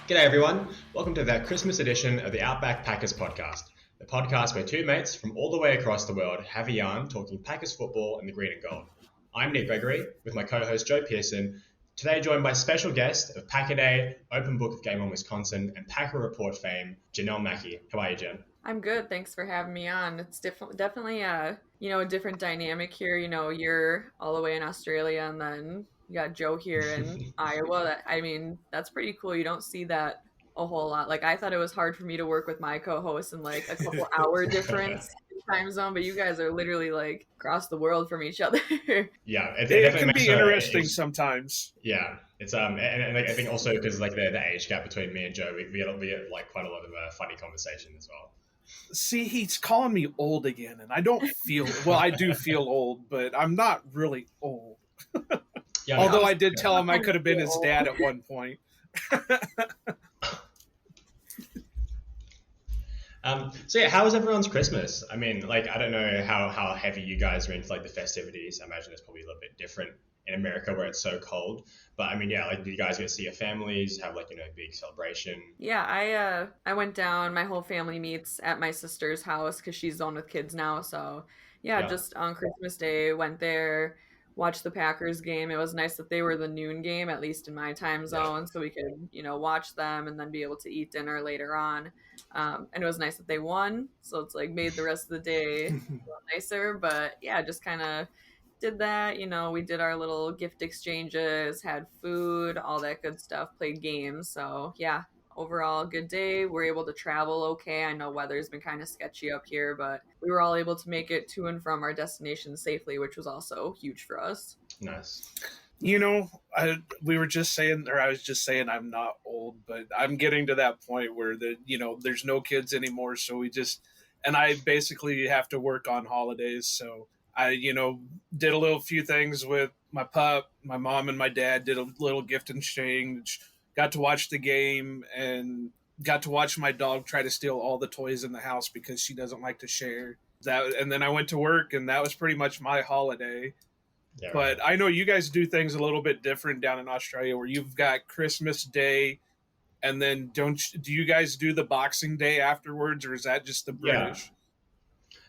G'day everyone, welcome to the Christmas edition of the Outback Packers podcast, the podcast where two mates from all the way across the world have a yarn talking Packers football in the green and gold. I'm Nick Gregory with my co-host Joe Pearson, today joined by special guest of Packer Day, Open Book of Game on Wisconsin, and Packer Report fame, Jen Mackie. How are you, Jen? I'm good. Thanks for having me on. It's definitely a different dynamic here. You're all the way in Australia and then you got Joe here in Iowa. That's pretty cool. You don't see that a whole lot. Like I thought it was hard for me to work with my co-host in like a couple hour difference in time zone, but you guys are literally like across the world from each other. Yeah, it It definitely can makes be interesting sometimes. Yeah, it's and like, I think also because like the age gap between me and Joe, we get like quite a lot of funny conversation as well. See, he's calling me old again, and I don't feel well. I do feel old, but I'm not really old. Yeah, Although I did tell him I could have been his dad at one point. So yeah, how was everyone's Christmas? I mean, like I don't know how heavy you guys are into like the festivities. I imagine it's probably a little bit different in America where it's so cold. But I mean, yeah, like do you guys get to see your families, have like, a big celebration? Yeah, I went down. My whole family meets at my sister's house because she's the one with kids now. So yeah, Yeah. just on Christmas Day, went there, watched the Packers game. It was nice that they were the noon game, at least in my time Yeah. zone, so we could watch them and then be able to eat dinner later on. And it was nice that they won, so it's like made the rest of the day a little nicer. But yeah, just kind of did that. We did our little gift exchanges, had food, all that good stuff, played games. So yeah, overall good day. We're able to travel okay. I know weather's been kind of sketchy up here, but we were all able to make it to and from our destination safely, which was also huge for us. Nice. We were just saying, or I was just saying, I'm not old, but I'm getting to that point where there's no kids anymore. So and I basically have to work on holidays. So I, did a little few things with my pup. My mom and my dad did a little gift exchange, got to watch the game, and got to watch my dog try to steal all the toys in the house because she doesn't like to share. And then I went to work, and that was pretty much my holiday. Yeah, But right. I know you guys do things a little bit different down in Australia, where you've got Christmas Day, and then do you guys do the Boxing Day afterwards, or is that just the British?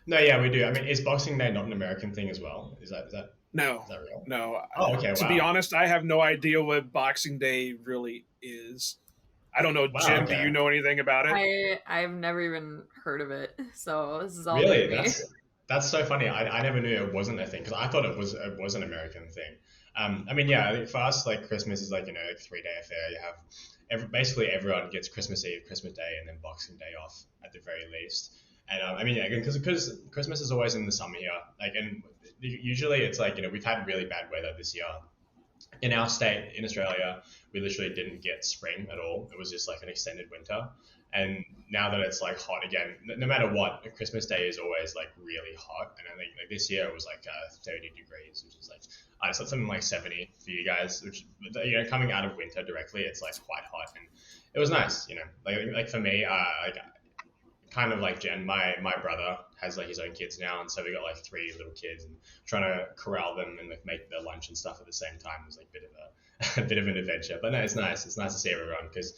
No, yeah, we do. I mean, is Boxing Day not an American thing as well? Is that No, real? no. Oh, okay. To Wow. be honest, I have no idea what Boxing Day really is. I don't know, Wow. Jen. Okay. Do you know anything about it? I've never even heard of it, so this is all Really? new to me. That's so funny. I never knew it wasn't a thing because I thought it was an American thing. I mean, yeah, I think for us, like Christmas is like like 3-day affair. You have basically everyone gets Christmas Eve, Christmas Day, and then Boxing Day off at the very least. And I mean, yeah, again, because Christmas is always in the summer here. Like, and usually it's like we've had really bad weather this year. In our state, in Australia, we literally didn't get spring at all. It was just like an extended winter. And now that it's like hot again, no matter what, Christmas Day is always like really hot. And I think like this year it was like 30 degrees, which is like something like 70 for you guys. Which coming out of winter directly, it's like quite hot, and it was nice. Like for me, like kind of like Jen, my brother has like his own kids now, and so we got like 3 little kids, and trying to corral them and like make their lunch and stuff at the same time was like a bit of a bit of an adventure. But no, it's nice. It's nice to see everyone because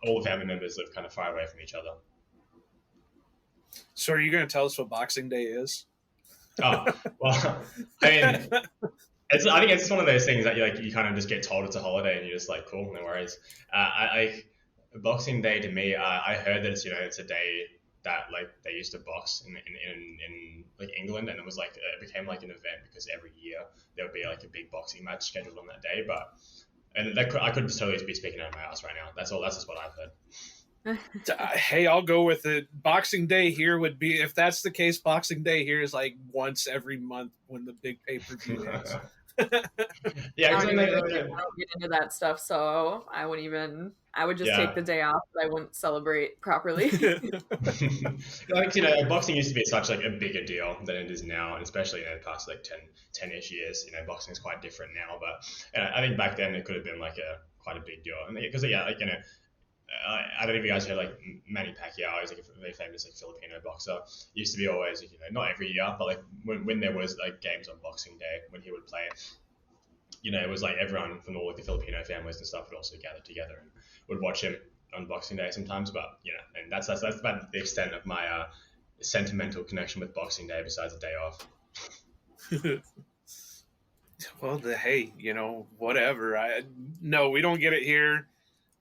all the family members live kind of far away from each other. So, are you going to tell us what Boxing Day is? Oh, well, I mean, I think it's just one of those things that you kind of just get told it's a holiday and you're just like, cool, no worries. Boxing Day to me, I heard that it's a day that like they used to box in like England, and it was like it became like an event because every year there would be like a big boxing match scheduled on that day. I could totally be speaking out of my ass right now. That's just what I've heard. Hey, I'll go with it. Boxing Day here would be, if that's the case, Boxing Day here is like once every month when the big pay-per-view is. Yeah, I don't get into that stuff, so I would just take the day off, but I wouldn't celebrate properly. Like, boxing used to be such like a bigger deal than it is now, and especially in the past like 10-ish years, boxing is quite different now. But I think back then it could have been like quite a big deal, and because I don't know if you guys heard like Manny Pacquiao is like a very famous like Filipino boxer. Used to be always not every year, but like when there was like games on Boxing Day when he would play, it was like everyone from all like the Filipino families and stuff would also gather together and would watch him. on Boxing Day sometimes, but and that's about the extent of my sentimental connection with Boxing Day besides a day off. Well, hey, whatever. No, we don't get it here.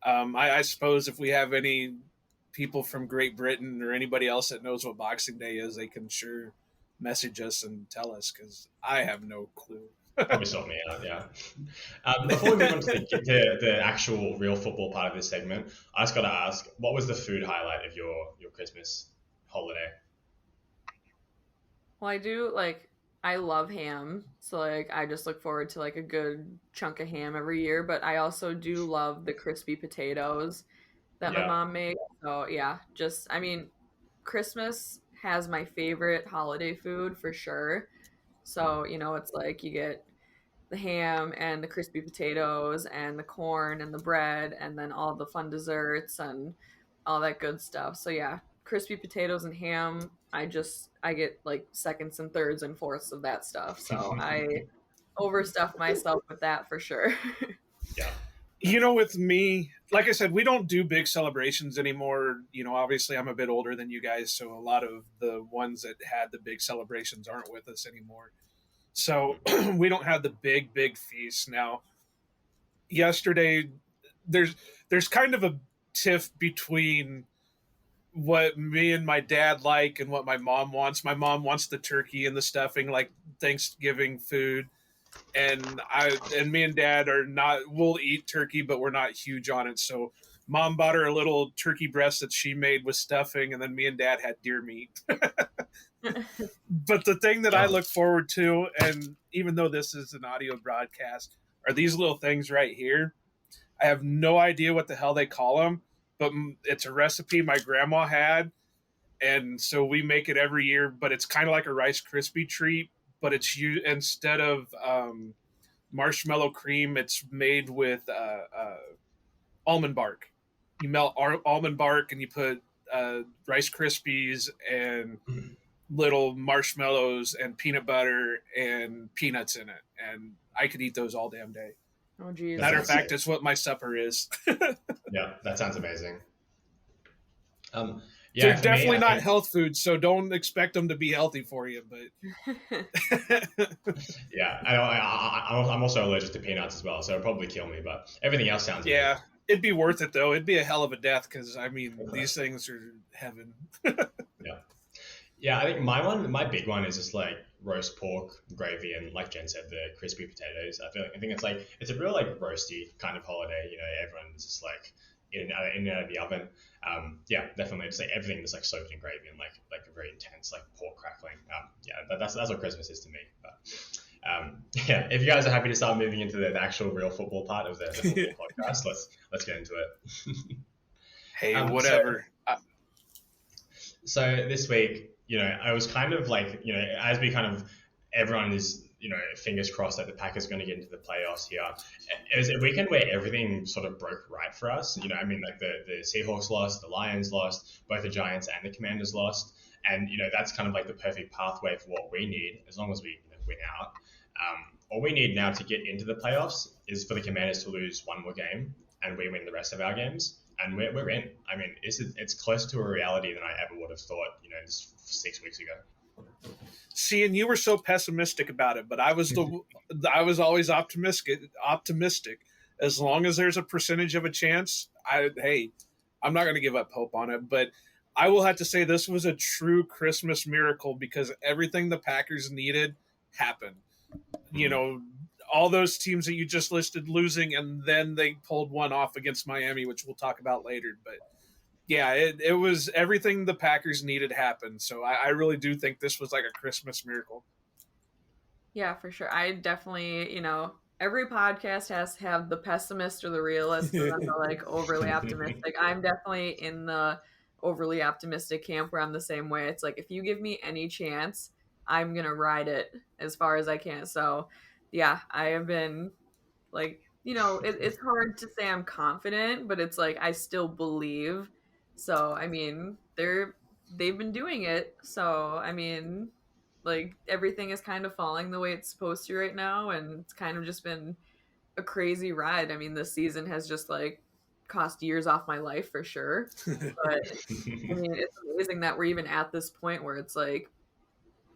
I suppose if we have any people from Great Britain or anybody else that knows what Boxing Day is, they can sure message us and tell us, because I have no clue. Probably sort me out, yeah. Before we move on to the actual real football part of this segment, I just got to ask, what was the food highlight of your Christmas holiday? Well, I love ham, so I just look forward to a good chunk of ham every year, but I also do love the crispy potatoes that my mom makes. So yeah, Christmas has my favorite holiday food for sure. So, it's you get the ham and the crispy potatoes and the corn and the bread and then all the fun desserts and all that good stuff. So yeah, crispy potatoes and ham, I get seconds and thirds and fourths of that stuff. So I overstuff myself with that for sure. Yeah. With me, like I said, we don't do big celebrations anymore. Obviously I'm a bit older than you guys, so a lot of the ones that had the big celebrations aren't with us anymore. So we don't have the big feast now. Yesterday, there's kind of a tiff between what me and my dad like and what my mom wants. My mom wants the turkey and the stuffing, like Thanksgiving food, and me and dad we'll eat turkey, but we're not huge on it. So mom bought her a little turkey breast that she made with stuffing, and then me and dad had deer meat. But the thing that I look forward to, and even though this is an audio broadcast, are these little things right here. I have no idea what the hell they call them, but it's a recipe my grandma had, and so we make it every year. But it's kind of like a Rice Krispie treat, but instead of marshmallow cream, it's made with almond bark. You melt almond bark and you put Rice Krispies and little marshmallows and peanut butter and peanuts in it, and I could eat those all damn day. Oh geez. Matter of fact, it's what my supper is. Yeah, that sounds amazing. Yeah, they're definitely not health foods, so don't expect them to be healthy for you. But yeah, I'm also allergic to peanuts as well, so it'll probably kill me. But everything else sounds amazing. It'd be worth it though. It'd be a hell of a death, because these things are heaven. Yeah, I think my big one is just roast pork, gravy, and like Jen said, the crispy potatoes. I think it's a real roasty kind of holiday. Everyone's just in and out of the oven. Yeah, definitely. Just everything that's soaked in gravy and like a very intense pork crackling. Yeah, that's what Christmas is to me. But yeah, if you guys are happy to start moving into the actual real football part of the football podcast, let's get into it. Hey, whatever. So this week, I was kind of as we kind of everyone is, fingers crossed that the Packers are going to get into the playoffs here. It was a weekend where everything sort of broke right for us. The Seahawks lost, the Lions lost, both the Giants and the Commanders lost. And, that's kind of the perfect pathway for what we need, as long as we win out. All we need now to get into the playoffs is for the Commanders to lose one more game and we win the rest of our games. And we're in. It's closer to a reality than I ever would have thought, just 6 weeks ago. See, and you were so pessimistic about it, but I was always optimistic. As long as there's a percentage of a chance, I'm not going to give up hope on it. But I will have to say this was a true Christmas miracle, because everything the Packers needed happened. All those teams that you just listed losing, and then they pulled one off against Miami, which we'll talk about later. But yeah, it was everything the Packers needed happened. So I really do think this was like a Christmas miracle. Yeah, for sure. I definitely, every podcast has to have the pessimist or the realist and then the overly optimistic. I'm definitely in the overly optimistic camp, where I'm the same way. It's if you give me any chance, I'm going to ride it as far as I can. So yeah, I have been it's hard to say I'm confident, but it's I still believe. So, they've been doing it. So, everything is kind of falling the way it's supposed to right now. And it's kind of just been a crazy ride. This season has just cost years off my life for sure. But I mean, it's amazing that we're even at this point where it's like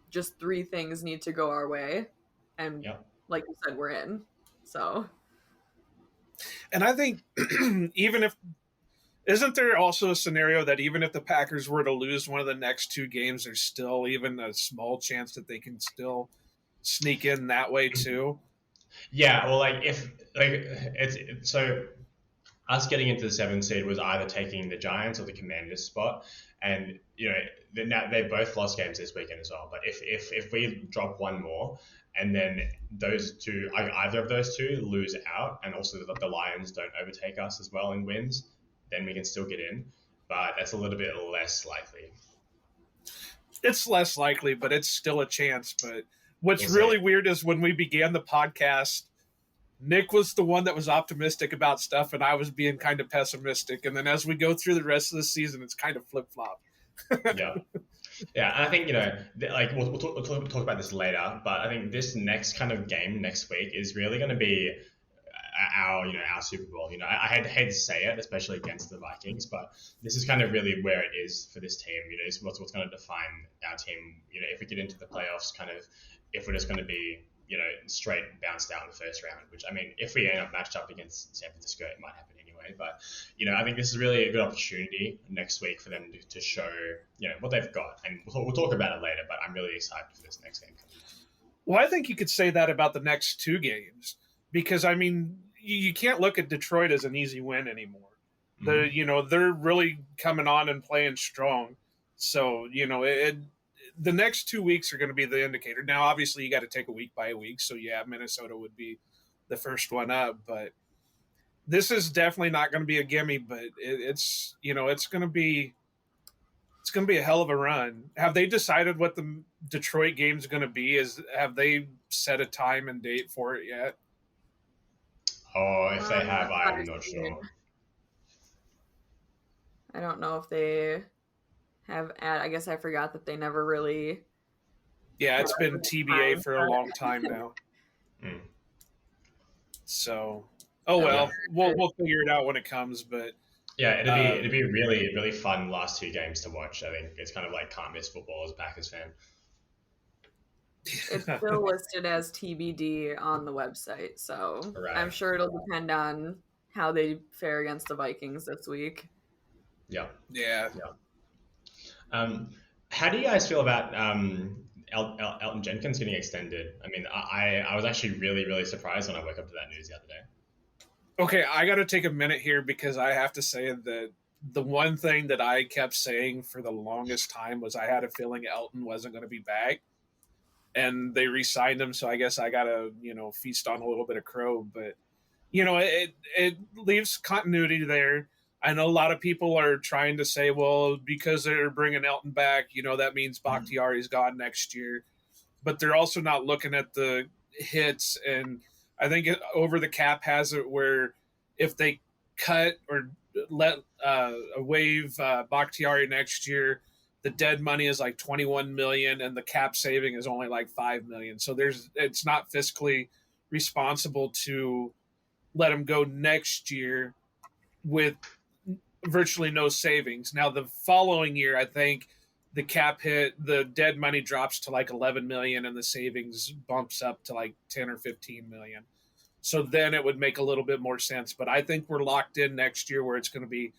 just 3 things need to go our way, and Yep. like you said, we're in. So, And I think even if isn't there also a scenario that even if the Packers were to lose one of the next 2 games, there's still even a small chance that they can still sneak in that way too? Yeah, well, like if like it's so us getting into the 7th seed was either taking the Giants or the Commanders spot, and they both lost games this weekend as well. But if we drop one more, and then those two, either of those two lose out, and also the Lions don't overtake us as well in wins, then we can still get in. But that's a little bit less likely. It's less likely, but it's still a chance. But what's We'll really see. weird is when we began the podcast, Nick was the one that was optimistic about stuff, and I was being kind of pessimistic. And then as we go through the rest of the season, it's kind of flip flop. Yeah. Yeah, and I think like we'll talk about this later, but I think this next kind of game next week is really going to be our Super Bowl. I hate to say it, especially against the Vikings, but this is kind of really where it is for this team. It's what's going to define our team. If we get into the playoffs, kind of if we're just going to be straight bounced out in the first round. Which I mean, if we end up matched up against San Francisco, it might happen anyway. But I think this is really a good opportunity next week for them to show what they've got, and we'll talk about it later. But I'm really excited for this next game. Well, I think you could say that about the next 2 games because I mean you can't look at Detroit as an easy win anymore. They're really coming on and playing strong. So the next 2 weeks are going to be the indicator. Now, obviously, you got to take a week by week. So yeah, Minnesota would be the first one up, but this is definitely not going to be a gimme. But it's going to be a hell of a run. Have they decided what the Detroit game's going to be? Have they set a time and date for it yet? Oh, if they have, I'm not sure. I don't know if they have. I guess I forgot that they never really. Yeah, it's been TBA for a long time now. Mm. So, well, we'll figure it out when it comes. But yeah, it'd be really really fun last 2 games to watch. I think it's kind of like can't miss football as a Packers fan. It's still listed as TBD on the website, so Right. I'm sure it'll depend on how they fare against the Vikings this week. Yeah. Yeah. How do you guys feel about Elton Jenkins getting extended? I mean, I was actually really really surprised when I woke up to that news the other day. Okay, I got to take a minute here because I have to say that the one thing that I kept saying for the longest time was I had a feeling Elton wasn't going to be back. And they re-signed him, so I guess I gotta, feast on a little bit of crow. But, it leaves continuity there. I know a lot of people are trying to say, well, because they're bringing Elton back, that means Bakhtiari's gone next year. But they're also not looking at the hits. And I think over the cap has it where if they cut or let waive Bakhtiari next year, the dead money is like 21 million and the cap saving is only like 5 million. So it's not fiscally responsible to let him go next year with virtually no savings. Now the following year, I think the cap hit, the dead money drops to like 11 million and the savings bumps up to like 10 or 15 million. So then it would make a little bit more sense. But I think we're locked in next year where it's going to be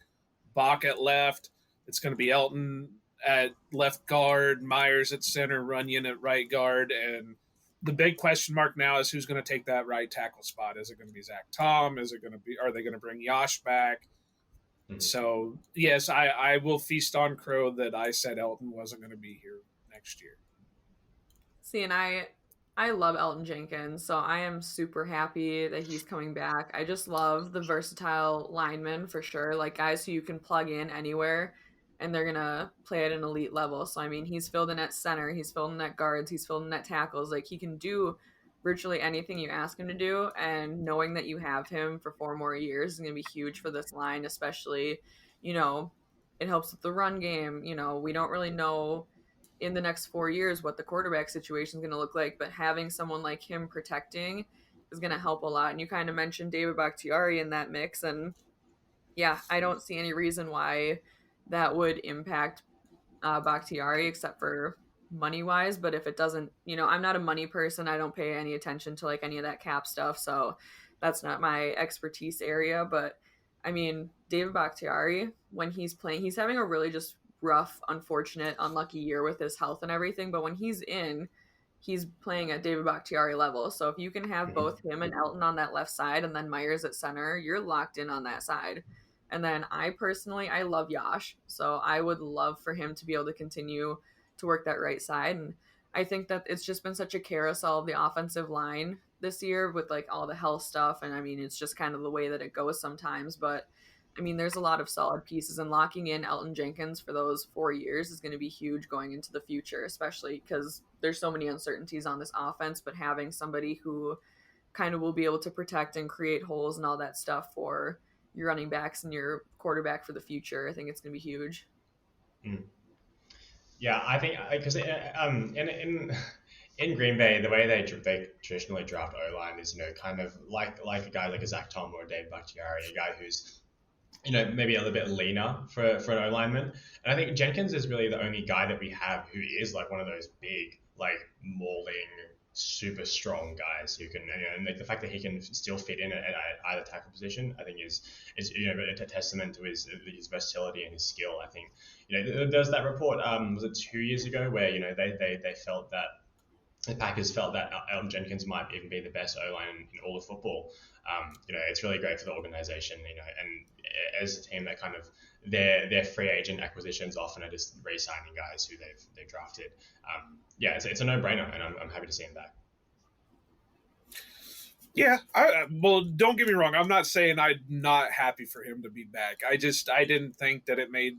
Bach at left. It's going to be Elton at left guard, Myers at center, Runyon at right guard, and the big question mark now is who's going to take that right tackle spot. Is it going to be Zach Tom? Are they going to bring Yash back? Mm-hmm. So yes, I will feast on crow that I said Elton wasn't going to be here next year. See, and I love Elton Jenkins, so I am super happy that he's coming back. I just love the versatile linemen for sure, like guys who you can plug in anywhere and they're going to play at an elite level. So, I mean, he's filled in at center, he's filled in at guards, he's filled in at tackles. Like, he can do virtually anything you ask him to do, and knowing that you have him for 4 more years is going to be huge for this line, especially, it helps with the run game. We don't really know in the next 4 years what the quarterback situation is going to look like, but having someone like him protecting is going to help a lot. And you kind of mentioned David Bakhtiari in that mix, and yeah, I don't see any reason why that would impact Bakhtiari except for money wise. But if it doesn't, I'm not a money person. I don't pay any attention to like any of that cap stuff. So that's not my expertise area. But I mean, David Bakhtiari, when he's playing, he's having a really just rough, unfortunate, unlucky year with his health and everything. But when he's in, he's playing at David Bakhtiari level. So if you can have both him and Elton on that left side and then Myers at center, you're locked in on that side. And then I personally, I love Yash. So I would love for him to be able to continue to work that right side. And I think that it's just been such a carousel of the offensive line this year with like all the health stuff. And I mean, it's just kind of the way that it goes sometimes. But I mean, there's a lot of solid pieces, and locking in Elton Jenkins for those 4 years is going to be huge going into the future, especially because there's so many uncertainties on this offense. But having somebody who kind of will be able to protect and create holes and all that stuff for your running backs and your quarterback for the future, I think it's going to be huge. Mm. Yeah, I think because in Green Bay, the way they traditionally draft O line is kind of like a guy like a Zach Tom or a Dave Bakhtiari, a guy who's maybe a little bit leaner for an O lineman. And I think Jenkins is really the only guy that we have who is like one of those big, like mauling, super strong guys who can, and the fact that he can still fit in at either tackle position, I think is a testament to his versatility and his skill. I think there's that report, was it 2 years ago, where they felt that the Packers felt that Elton Jenkins might even be the best O-line in all of football. It's really great for the organization, and as a team that kind of their free agent acquisitions often are just re-signing guys who they've drafted. It's a no-brainer, and I'm happy to see him back. Yeah, well, don't get me wrong. I'm not saying I'm not happy for him to be back. I didn't think that it made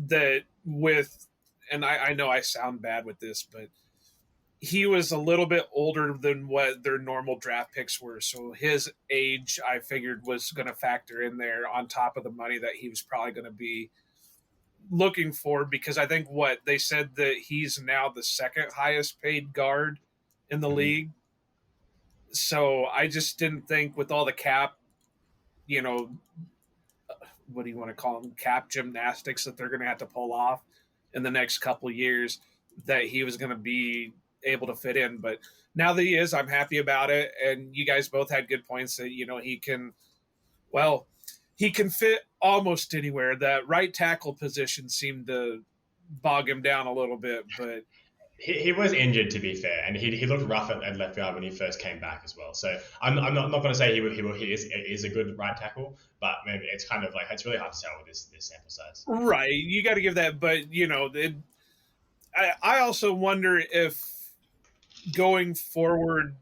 that with, and I know I sound bad with this, but he was a little bit older than what their normal draft picks were. So his age, I figured, was going to factor in there on top of the money that he was probably going to be looking for, because I think what they said that he's now the second highest paid guard in the league. So I just didn't think with all the cap, what do you want to call them, cap gymnastics that they're going to have to pull off in the next couple of years, that he was going to be able to fit in. But now that he is, I'm happy about it. And you guys both had good points that, he can fit almost anywhere. That right tackle position seemed to bog him down a little bit, but he was injured, to be fair, and he looked rough at left guard when he first came back as well. So I'm not going to say he is a good right tackle, but maybe it's kind of like, it's really hard to tell with this sample size. Right, you got to give that, but I also wonder if going forward,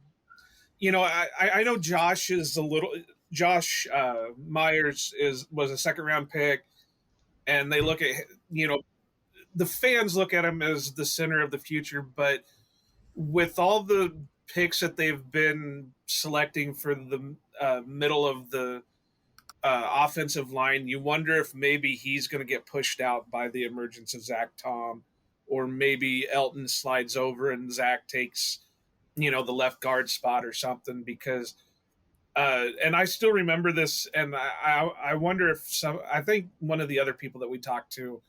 I know Josh Myers was a second round pick, and they look at the fans look at him as the center of the future, but with all the picks that they've been selecting for the middle of the offensive line, you wonder if maybe he's going to get pushed out by the emergence of Zach Tom, or maybe Elton slides over and Zach takes the left guard spot or something, because and I still remember this, and I wonder if I think one of the other people that we talked to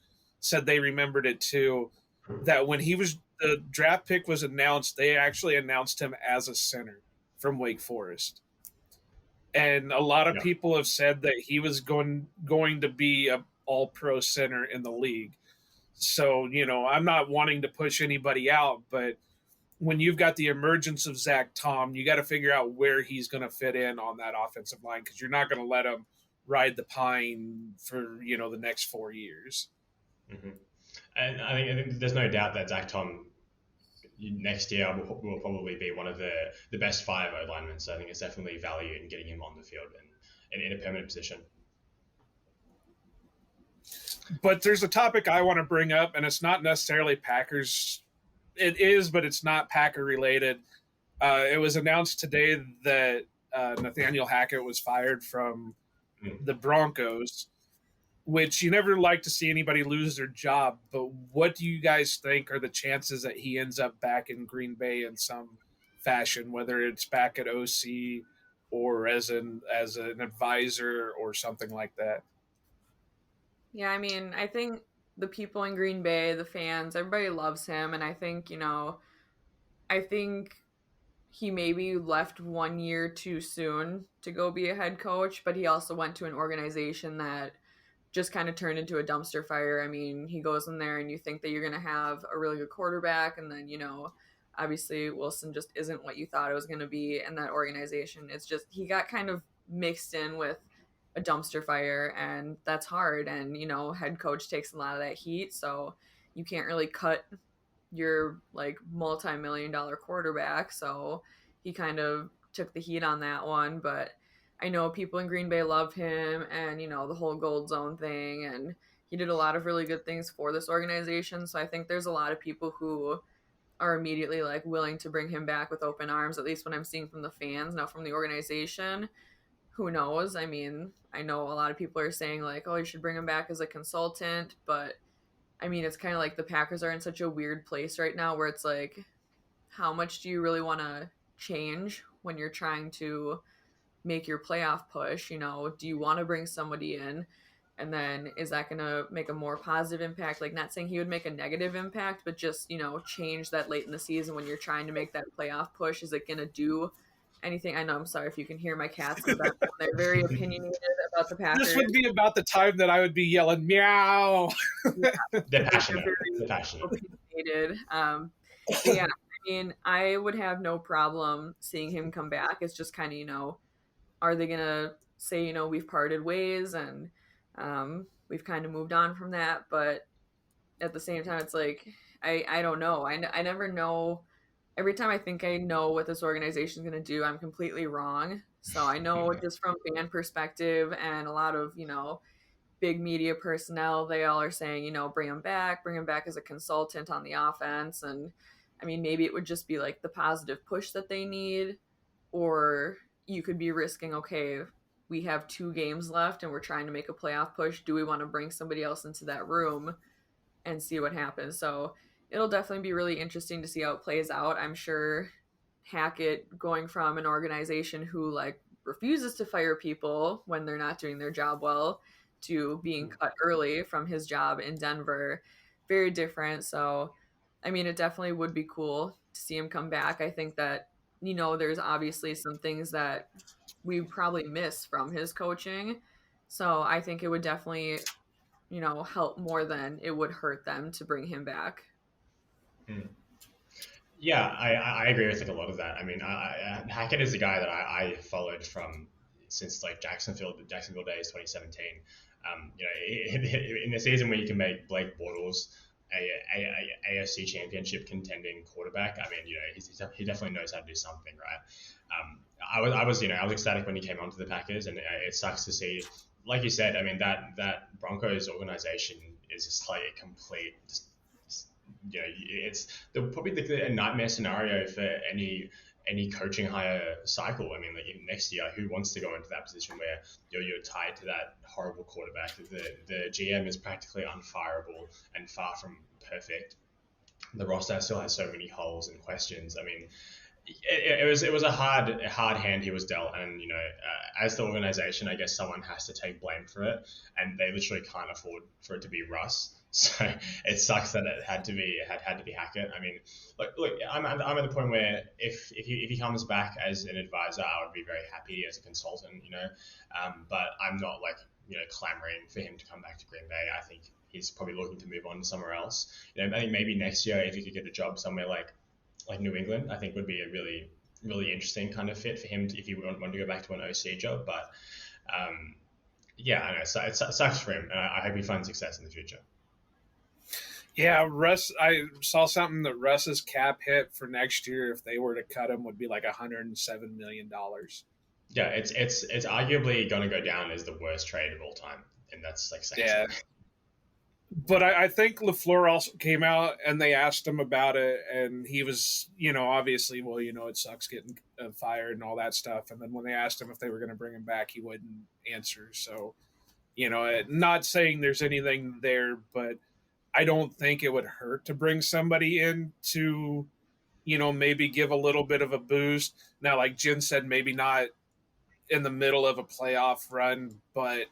said they remembered it too, that when the draft pick was announced, they actually announced him as a center from Wake Forest. And a lot of people have said that he was going to be a all-pro center in the league. So, I'm not wanting to push anybody out, but when you've got the emergence of Zach Tom, you got to figure out where he's going to fit in on that offensive line, because you're not going to let him ride the pine for, the next 4 years. Mm-hmm. And I think there's no doubt that Zach Tom next year will probably be one of the best 5 O linemen. So I think it's definitely value in getting him on the field and in a permanent position. But there's a topic I want to bring up, and it's not necessarily Packers. It is, but it's not Packer related. It was announced today that Nathaniel Hackett was fired from the Broncos, which you never like to see anybody lose their job. But what do you guys think are the chances that he ends up back in Green Bay in some fashion, whether it's back at OC or as an advisor or something like that? Yeah, I mean, I think the people in Green Bay, the fans, everybody loves him, and I think, I think he maybe left 1 year too soon to go be a head coach, but he also went to an organization that just kind of turned into a dumpster fire. I mean, he goes in there and you think that you're going to have a really good quarterback, and then, obviously Wilson just isn't what you thought it was going to be. And that organization, it's just, he got kind of mixed in with a dumpster fire, and that's hard. And, head coach takes a lot of that heat. So you can't really cut your like multi-million dollar quarterback. So he kind of took the heat on that one. But I know people in Green Bay love him, and the whole gold zone thing, and he did a lot of really good things for this organization. So I think there's a lot of people who are immediately like willing to bring him back with open arms, at least what I'm seeing from the fans. Now from the organization, who knows? I mean, I know a lot of people are saying like, oh, you should bring him back as a consultant, but I mean, it's kind of like the Packers are in such a weird place right now where it's like, how much do you really want to change when you're trying to make your playoff push? Do you want to bring somebody in? And then is that going to make a more positive impact? Like, not saying he would make a negative impact, but just, change that late in the season when you're trying to make that playoff push. Is it going to do anything? I know, I'm sorry if you can hear my cats in the background. They're very opinionated about the Packers. This would be about the time that I would be yelling meow. They're passionate. They're passionate. Opinionated. But yeah, I mean, I would have no problem seeing him come back. It's just kind of, are they gonna say, we've parted ways, and we've kind of moved on from that? But at the same time, it's like, I don't know. I never know. Every time I think I know what this organization is going to do, I'm completely wrong. So I know just from fan perspective and a lot of, big media personnel, they all are saying, bring him back as a consultant on the offense. And I mean, maybe it would just be like the positive push that they need, or you could be risking, okay, we have 2 games left and we're trying to make a playoff push. Do we want to bring somebody else into that room and see what happens? So it'll definitely be really interesting to see how it plays out. I'm sure Hackett, going from an organization who like refuses to fire people when they're not doing their job well, to being cut early from his job in Denver, very different. So, I mean, it definitely would be cool to see him come back. I think that, there's obviously some things that we probably miss from his coaching. So I think it would definitely, help more than it would hurt them to bring him back. Yeah, I agree with like a lot of that. I mean, Hackett is the guy that I followed from since like Jacksonville days 2017. In the season where you can make Blake Bortles a AFC Championship contending quarterback, I mean, he definitely knows how to do something, right? I was ecstatic when he came onto the Packers, and it sucks to see, like you said. I mean, that Broncos organization is just like a complete, it's probably a nightmare scenario for any coaching hire cycle. I mean, like next year, who wants to go into that position where you're tied to that horrible quarterback? The GM is practically unfireable and far from perfect. The roster still has so many holes and questions. I mean, it was a hard hand he was dealt, and as the organization, I guess someone has to take blame for it, and they literally can't afford for it to be Russ. So it sucks that it had to be Hackett. I mean, look, I'm at the point where if he comes back as an advisor, I would be very happy as a consultant, but I'm not like clamoring for him to come back to Green Bay. I think he's probably looking to move on to somewhere else. I think maybe next year if he could get a job somewhere like New England, I think would be a really, really interesting kind of fit for him if he want to go back to an OC job. But yeah, I know it sucks for him, and I hope he finds success in the future. Yeah, Russ. I saw something that Russ's cap hit for next year, if they were to cut him, would be like $107 million. Yeah, it's arguably going to go down as the worst trade of all time, and that's like saying something. But I think LaFleur also came out and they asked him about it, and he was, obviously, well, it sucks getting fired and all that stuff. And then when they asked him if they were going to bring him back, he wouldn't answer. So, not saying there's anything there, but I don't think it would hurt to bring somebody in to, maybe give a little bit of a boost. Now, like Jen said, maybe not in the middle of a playoff run, but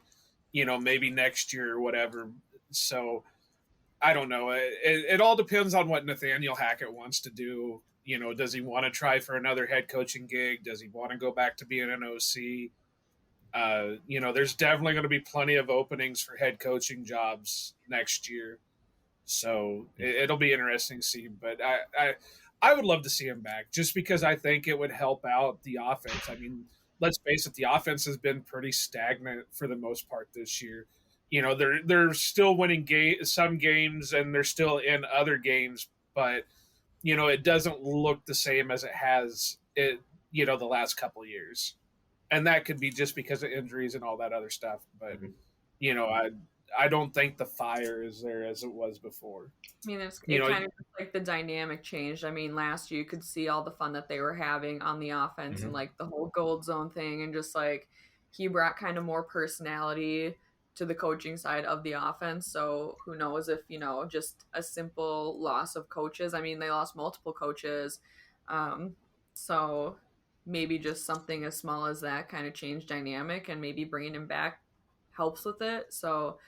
maybe next year or whatever. So I don't know. It all depends on what Nathaniel Hackett wants to do. Does he want to try for another head coaching gig? Does he want to go back to being an OC? There's definitely going to be plenty of openings for head coaching jobs next year. So it'll be interesting to see. But I would love to see him back just because I think it would help out the offense. I mean, let's face it, the offense has been pretty stagnant for the most part this year. They're still winning some games and they're still in other games, but it doesn't look the same as it has the last couple of years. And that could be just because of injuries and all that other stuff. But I don't think the fire is there as it was before. I mean, it kind of like the dynamic changed. I mean, last year you could see all the fun that they were having on the offense and like the whole gold zone thing, and just like he brought kind of more personality to the coaching side of the offense. So who knows if, just a simple loss of coaches. I mean, they lost multiple coaches. So maybe just something as small as that kind of changed dynamic, and maybe bringing him back helps with it. So,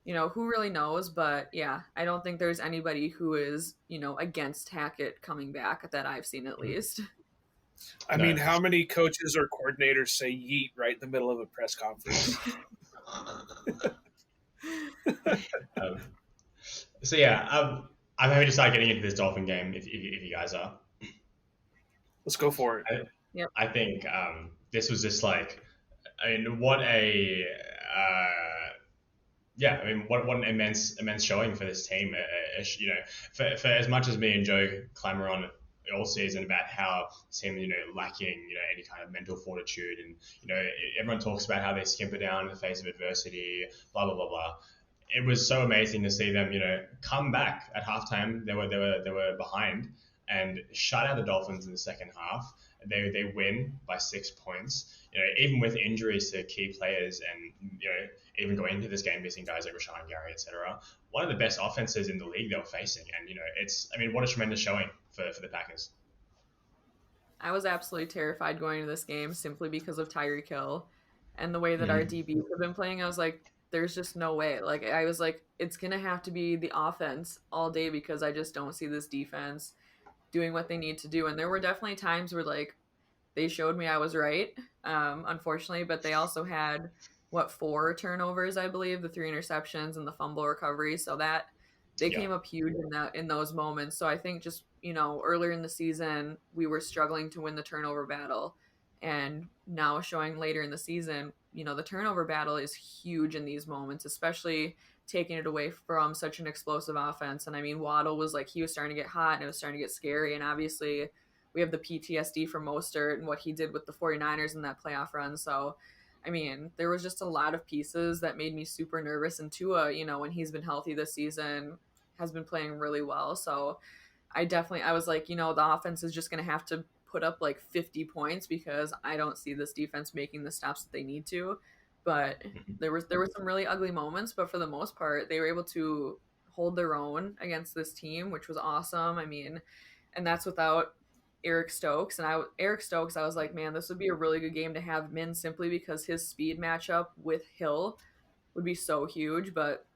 who really knows? But yeah, I don't think there's anybody who is, against Hackett coming back that I've seen at least. I mean, how many coaches or coordinators say yeet right in the middle of a press conference? So yeah, I'm happy to start getting into this Dolphin game if you guys are. Let's go for it. I think this was just like, what a what an immense showing for this team. For as much as me and Joe clamor on all season about how this team, lacking, any kind of mental fortitude, and everyone talks about how they skimper down in the face of adversity, blah blah blah blah. It was so amazing to see them, come back at halftime. They were behind and shut out the Dolphins in the second half. They win by 6 points. Even with injuries to key players, and even going into this game missing guys like Rashawn Gary, etc. One of the best offenses in the league they were facing, and what a tremendous showing for the Packers. I was absolutely terrified going into this game simply because of Tyreek Hill and the way that our DBs have been playing. I was like, there's just no way. Like, I was like, it's gonna have to be the offense all day because I just don't see this defense doing what they need to do. And there were definitely times where like they showed me I was right, unfortunately, but they also had 4 turnovers, I believe, the 3 interceptions and the fumble recovery. So that they came up huge in those moments. So I think just, earlier in the season, we were struggling to win the turnover battle. And now showing later in the season, the turnover battle is huge in these moments, especially taking it away from such an explosive offense. And I mean, Waddle was like, he was starting to get hot and it was starting to get scary. And obviously we have the PTSD from Mostert and what he did with the 49ers in that playoff run. So, I mean, there was just a lot of pieces that made me super nervous. And Tua, when he's been healthy this season, has been playing really well. So I was like, the offense is just going to have to put up like 50 points because I don't see this defense making the stops that they need to. But there were some really ugly moments, but for the most part, they were able to hold their own against this team, which was awesome. I mean, and that's without Eric Stokes. And I was like, man, this would be a really good game to have him in simply because his speed matchup with Hill would be so huge. But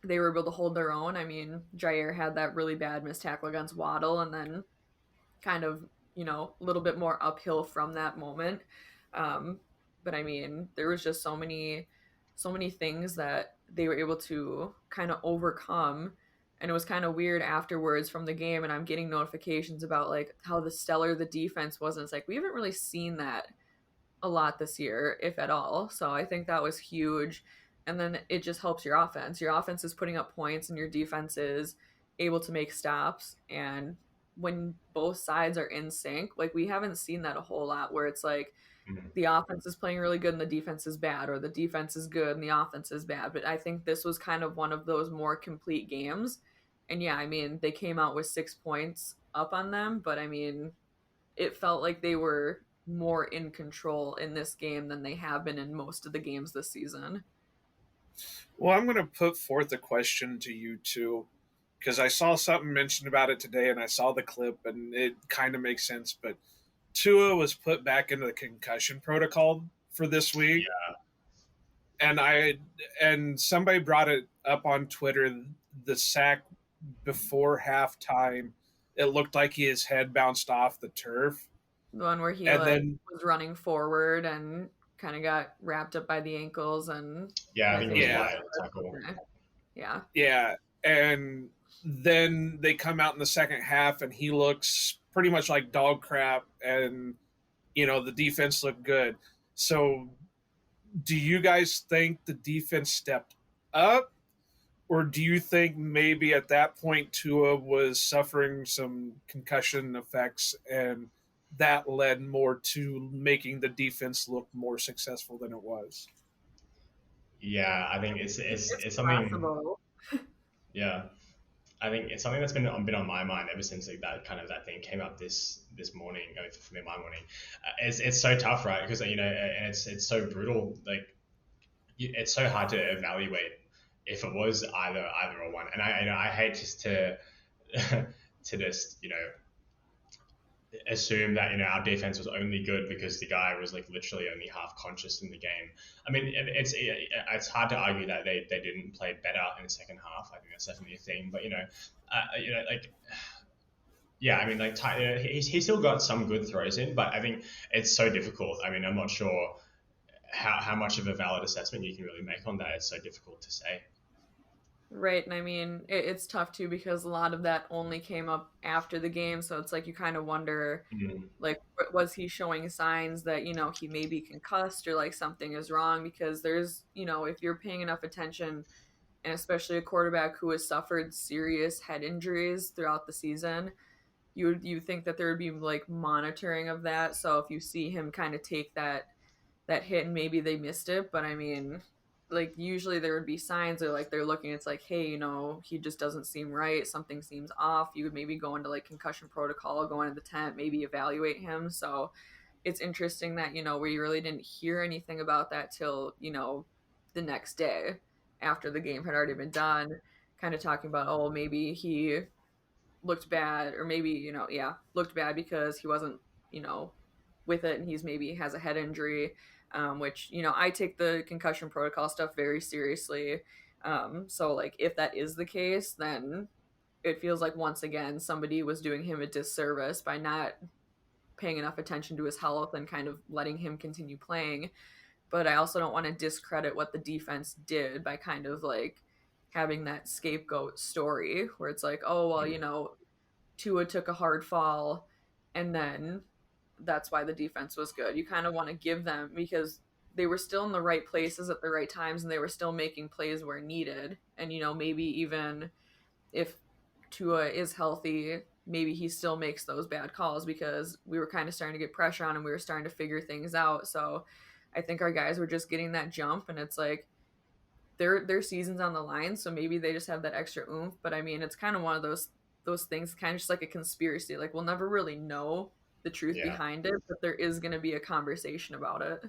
they were able to hold their own. I mean, Jair had that really bad missed tackle against Waddle, and then kind of, a little bit more uphill from that moment. But I mean, there was just so many things that they were able to kind of overcome. And it was kind of weird afterwards from the game, and I'm getting notifications about like how stellar the defense was. And it's like, we haven't really seen that a lot this year, if at all. So I think that was huge. And then it just helps your offense. Your offense is putting up points and your defense is able to make stops. And when both sides are in sync, like we haven't seen that a whole lot where it's like the offense is playing really good and the defense is bad, or the defense is good and the offense is bad. But I think this was kind of one of those more complete games. And yeah, I mean, they came out with 6 points up on them, but I mean, it felt like they were more in control in this game than they have been in most of the games this season. Well, I'm going to put forth a question to you two, because I saw something mentioned about it today and I saw the clip and it kind of makes sense. But Tua was put back into the concussion protocol for this week. Yeah. and somebody brought it up on Twitter. The sack before halftime, it looked like his head bounced off the turf, The one where he and like then was running forward and kind of got wrapped up by the ankles, and Yeah, I I think it think was it was yeah, wide tackle. okay. Yeah. yeah, and then they come out in the second half, and he looks pretty much like dog crap, and the defense looked good. So, do you guys think the defense stepped up? Or do you think maybe at that point Tua was suffering some concussion effects and that led more to making the defense look more successful than it was? Yeah, I think it's It's it's something. possible. Yeah, I think it's something that's been on my mind ever since like that thing came up this morning. For me, my morning. It's so tough, right? Because and it's so brutal. Like it's so hard to evaluate if it was either or one. And I hate just to to just assume that our defense was only good because the guy was like literally only half conscious in the game. I mean, it's hard to argue that they didn't play better in the second half. I think that's definitely a thing. But like yeah, I mean like he still got some good throws in, but I think it's so difficult. I mean, I'm not sure how much of a valid assessment you can really make on that. It's so difficult to say. Right, and I mean it's tough too because a lot of that only came up after the game, so it's like you kind of wonder, Mm, like, was he showing signs that he may be concussed or like something is wrong? Because there's if you're paying enough attention, and especially a quarterback who has suffered serious head injuries throughout the season, you think that there would be like monitoring of that. So if you see him kind of take that hit and maybe they missed it, but I mean, like usually there would be signs, or like they're looking, it's like, hey, he just doesn't seem right, something seems off. You would maybe go into like concussion protocol, go into the tent, maybe evaluate him. So it's interesting that we really didn't hear anything about that till the next day after the game had already been done, kind of talking about, oh, maybe he looked bad, or maybe yeah, looked bad because he wasn't you know with it, and he's maybe has a head injury, which I take the concussion protocol stuff very seriously. So like if that is the case, then it feels like once again somebody was doing him a disservice by not paying enough attention to his health and kind of letting him continue playing. But I also don't want to discredit what the defense did by kind of like having that scapegoat story where it's like, oh well, mm, Tua took a hard fall, and then that's why the defense was good. You kind of want to give them, because they were still in the right places at the right times and they were still making plays where needed. And maybe even if Tua is healthy, maybe he still makes those bad calls because we were kind of starting to get pressure on him. We were starting to figure things out. So I think our guys were just getting that jump, and it's like their season's on the line, so maybe they just have that extra oomph. But I mean, it's kind of one of those things, kind of just like a conspiracy. Like we'll never really know the truth yeah. behind it, but there is going to be a conversation about it.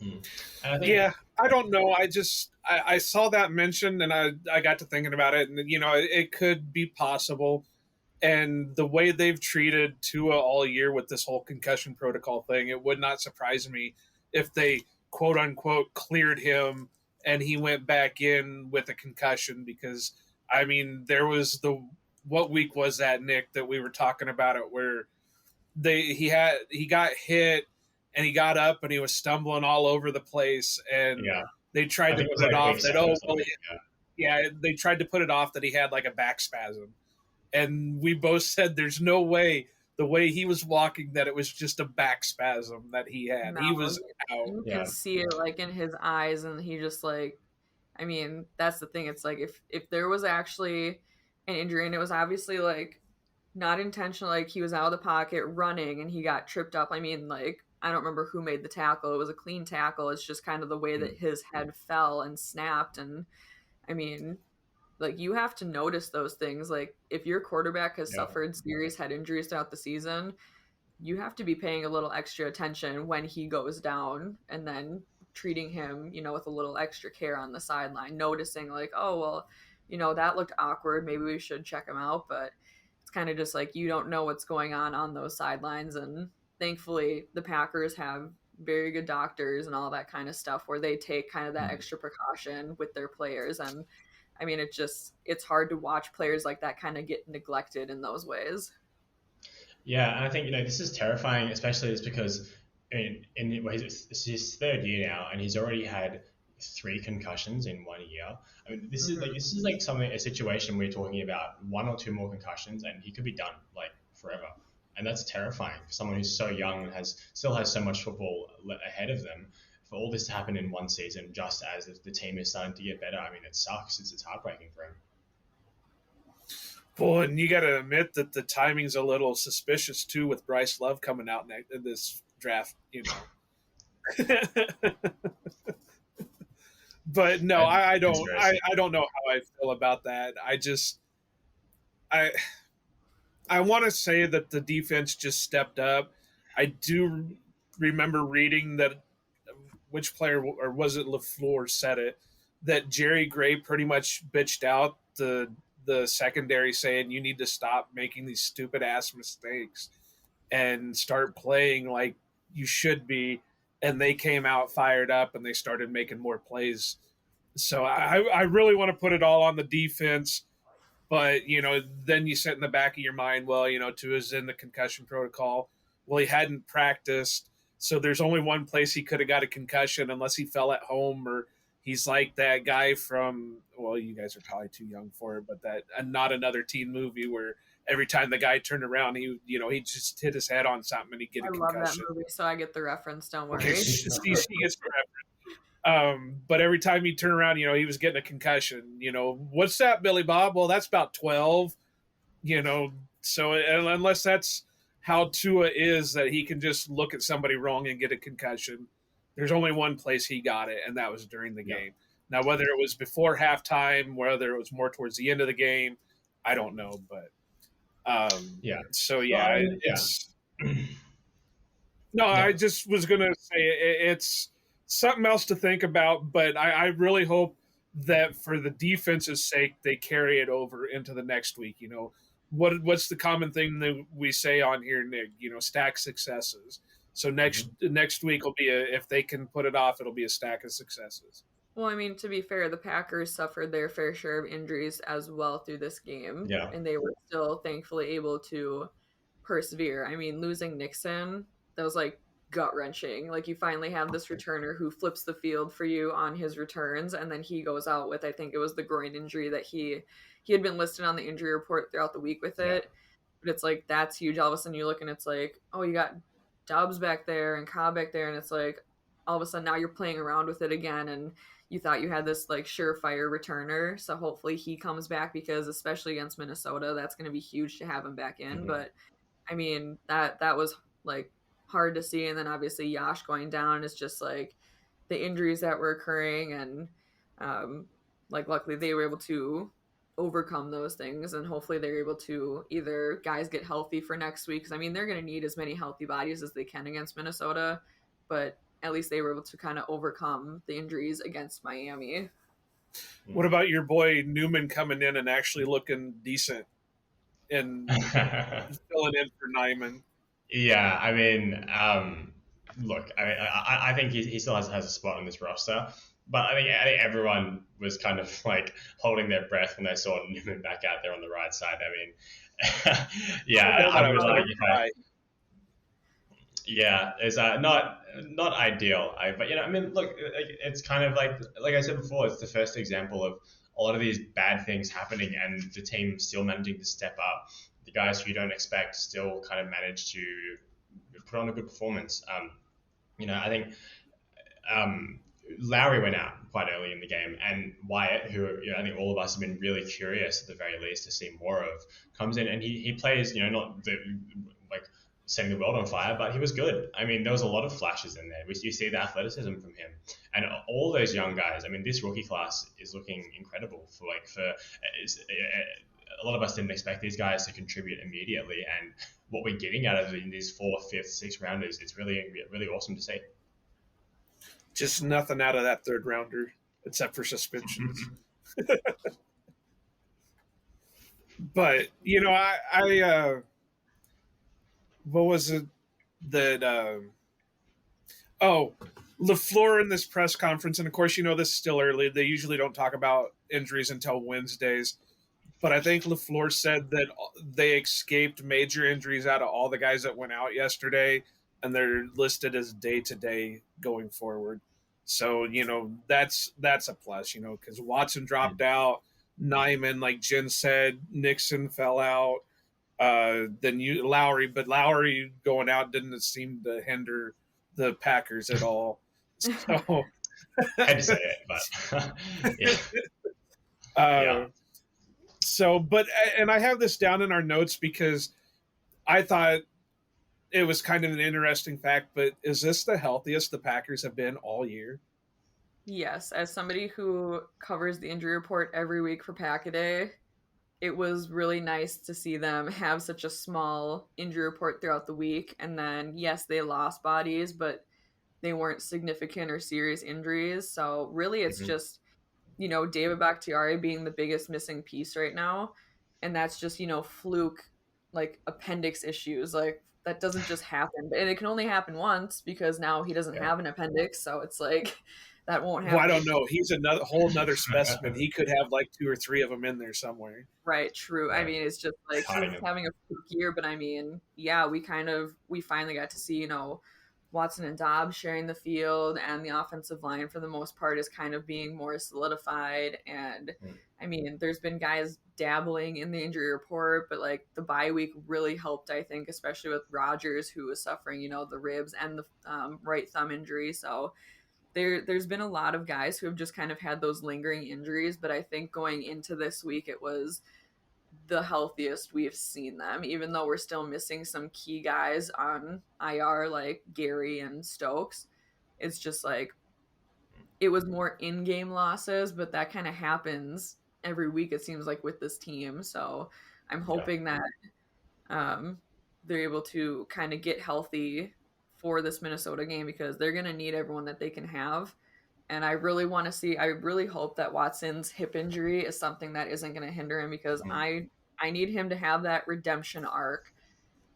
Mm. And I think Yeah, I don't know. I saw that mentioned and I got to thinking about it, and it could be possible. And the way they've treated Tua all year with this whole concussion protocol thing, it would not surprise me if they quote unquote cleared him and he went back in with a concussion. Because I mean, there was the what week was that, Nick, that we were talking about it, where he got hit and he got up and he was stumbling all over the place, and yeah, they I tried to think it was put it like off week that, seven or oh well, something. yeah, they tried to put it off that he had like a back spasm, and we both said there's no way, the way he was walking, that it was just a back spasm that he had. No, He was out. you can Yeah, see it like in his eyes, and he just like, I mean, that's the thing. It's like if there was actually an injury and it was obviously like not intentional, like he was out of the pocket running and he got tripped up. I mean, like I don't remember who made the tackle. It was a clean tackle. It's just kind of the way mm, that his head fell and snapped. And I mean, like you have to notice those things. Like if your quarterback has yeah, suffered serious head injuries throughout the season, you have to be paying a little extra attention when he goes down, and then treating him, with a little extra care on the sideline, noticing like, oh, well, that looked awkward. Maybe we should check him out. But it's kind of just like you don't know what's going on those sidelines. And thankfully, the Packers have very good doctors and all that kind of stuff where they take kind of that extra precaution with their players. And I mean, it's hard to watch players like that kind of get neglected in those ways. Yeah, and I think this is terrifying, especially just because it's his third year now, and he's already had 3 concussions in 1 year. I mean, this is like a situation we're talking about 1 or 2 more concussions, and he could be done like forever, and that's terrifying for someone who's so young and still has so much football ahead of them. For all this to happen in one season, just as the team is starting to get better, I mean, it sucks. It's heartbreaking for him. Well, and you got to admit that the timing's a little suspicious too, with Bryce Love coming out in this draft. But no, I don't. I don't know how I feel about that. I want to say that the defense just stepped up. I do remember reading that which player, or was it LaFleur, said it, that Jerry Gray pretty much bitched out the secondary, saying you need to stop making these stupid ass mistakes and start playing like you should be. And they came out fired up and they started making more plays. So I really want to put it all on the defense. But, then you sit in the back of your mind, well, Tua's in the concussion protocol. Well, he hadn't practiced. So there's only one place he could have got a concussion, unless he fell at home, or he's like that guy from, well, you guys are probably too young for it, but that Not Another Teen movie where every time the guy turned around, he just hit his head on something and he'd get a concussion. I love that movie, so I get the reference. Don't worry. Okay, she gets the reference. But every time he turned around, he was getting a concussion. What's that, Billy Bob? Well, that's about 12. So unless that's how Tua is, that he can just look at somebody wrong and get a concussion, there's only one place he got it, and that was during the game. Now, whether it was before halftime, whether it was more towards the end of the game, I don't know. But So it's no. I just was gonna say it's something else to think about, but I really hope that for the defense's sake, they carry it over into the next week. What's the common thing that we say on here, Nick? Stack successes. So next week will be if they can put it off, it'll be a stack of successes. Well, I mean, to be fair, the Packers suffered their fair share of injuries as well through this game. Yeah. And they were still thankfully able to persevere. I mean, losing Nixon, that was like gut-wrenching. Like, you finally have this returner who flips the field for you on his returns, and then he goes out with, I think it was the groin injury that he had been listed on the injury report throughout the week with it. But it's like, that's huge. All of a sudden you look and it's like, oh, you got Dobbs back there and Cobb back there, and it's like, all of a sudden now you're playing around with it again, and you thought you had this like surefire returner. So hopefully he comes back, because especially against Minnesota, that's going to be huge to have him back in. But I mean, that was like hard to see. And then obviously Yash going down is just like the injuries that were occurring, and like luckily they were able to overcome those things, and hopefully they're able to either guys get healthy for next week, because I mean they're going to need as many healthy bodies as they can against Minnesota, but at least they were able to kind of overcome the injuries against Miami. What about your boy Newman coming in and actually looking decent and filling in for Nyman? Yeah, I mean, look, I think he still has a spot on this roster, but I think everyone was kind of like holding their breath when they saw Newman back out there on the right side. I mean, I was like, yeah, it's not ideal. But I mean, look, it's kind of like I said before, it's the first example of a lot of these bad things happening, and the team still managing to step up. The guys who you don't expect still kind of manage to put on a good performance. I think Lowry went out quite early in the game, and Wyatt, who I think all of us have been really curious at the very least to see more of, comes in and he plays, not setting the world on fire, but he was good. I mean, there was a lot of flashes in there. You see the athleticism from him, and all those young guys. I mean, this rookie class is looking incredible. A lot of us didn't expect these guys to contribute immediately, and what we're getting out of these 4th, 5th, 6th rounders, it's really, really awesome to see. Just nothing out of that 3rd rounder except for suspensions. But I what was it that Oh, LaFleur in this press conference, and of course, this is still early. They usually don't talk about injuries until Wednesdays. But I think LaFleur said that they escaped major injuries out of all the guys that went out yesterday, and they're listed as day to day going forward. So that's a plus. Because Watson dropped out, Nyman, like Jen said, Nixon fell out. Then Lowry, but Lowry going out didn't seem to hinder the Packers at all. So I had to say it, but yeah. yeah. So, and I have this down in our notes because I thought it was kind of an interesting fact, but is this the healthiest the Packers have been all year? Yes, as somebody who covers the injury report every week for Pack-A-Day, it was really nice to see them have such a small injury report throughout the week. And then, yes, they lost bodies, but they weren't significant or serious injuries. So really, it's just, David Bakhtiari being the biggest missing piece right now. And that's just, fluke, like appendix issues. Like that doesn't just happen. And it can only happen once because now he doesn't have an appendix. So it's like, that won't happen. Well, I don't know. He's another whole nother specimen. He could have like 2 or 3 of them in there somewhere. Right, true. I mean, it's just like he's having a fluke year, but I mean, yeah, we finally got to see, Watson and Dobbs sharing the field, and the offensive line for the most part is kind of being more solidified. And I mean, there's been guys dabbling in the injury report, but like the bye week really helped, I think, especially with Rodgers, who was suffering, the ribs and the right thumb injury. So there's been a lot of guys who have just kind of had those lingering injuries, but I think going into this week, it was the healthiest we've seen them, even though we're still missing some key guys on IR like Gary and Stokes. It's just like it was more in-game losses, but that kind of happens every week, it seems like, with this team. So I'm hoping that they're able to kind of get healthy for this Minnesota game because they're going to need everyone that they can have. And I really hope that Watson's hip injury is something that isn't going to hinder him because I need him to have that redemption arc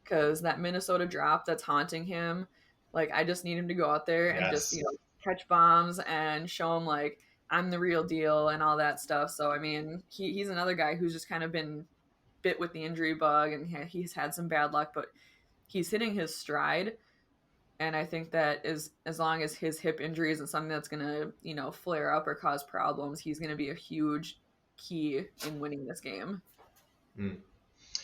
because that Minnesota drop that's haunting him, like I just need him to go out there and just, catch bombs and show him like I'm the real deal and all that stuff. So, I mean, he's another guy who's just kind of been bit with the injury bug and he's had some bad luck, but he's hitting his stride. And I think that as long as his hip injury isn't something that's going to, flare up or cause problems, he's going to be a huge key in winning this game.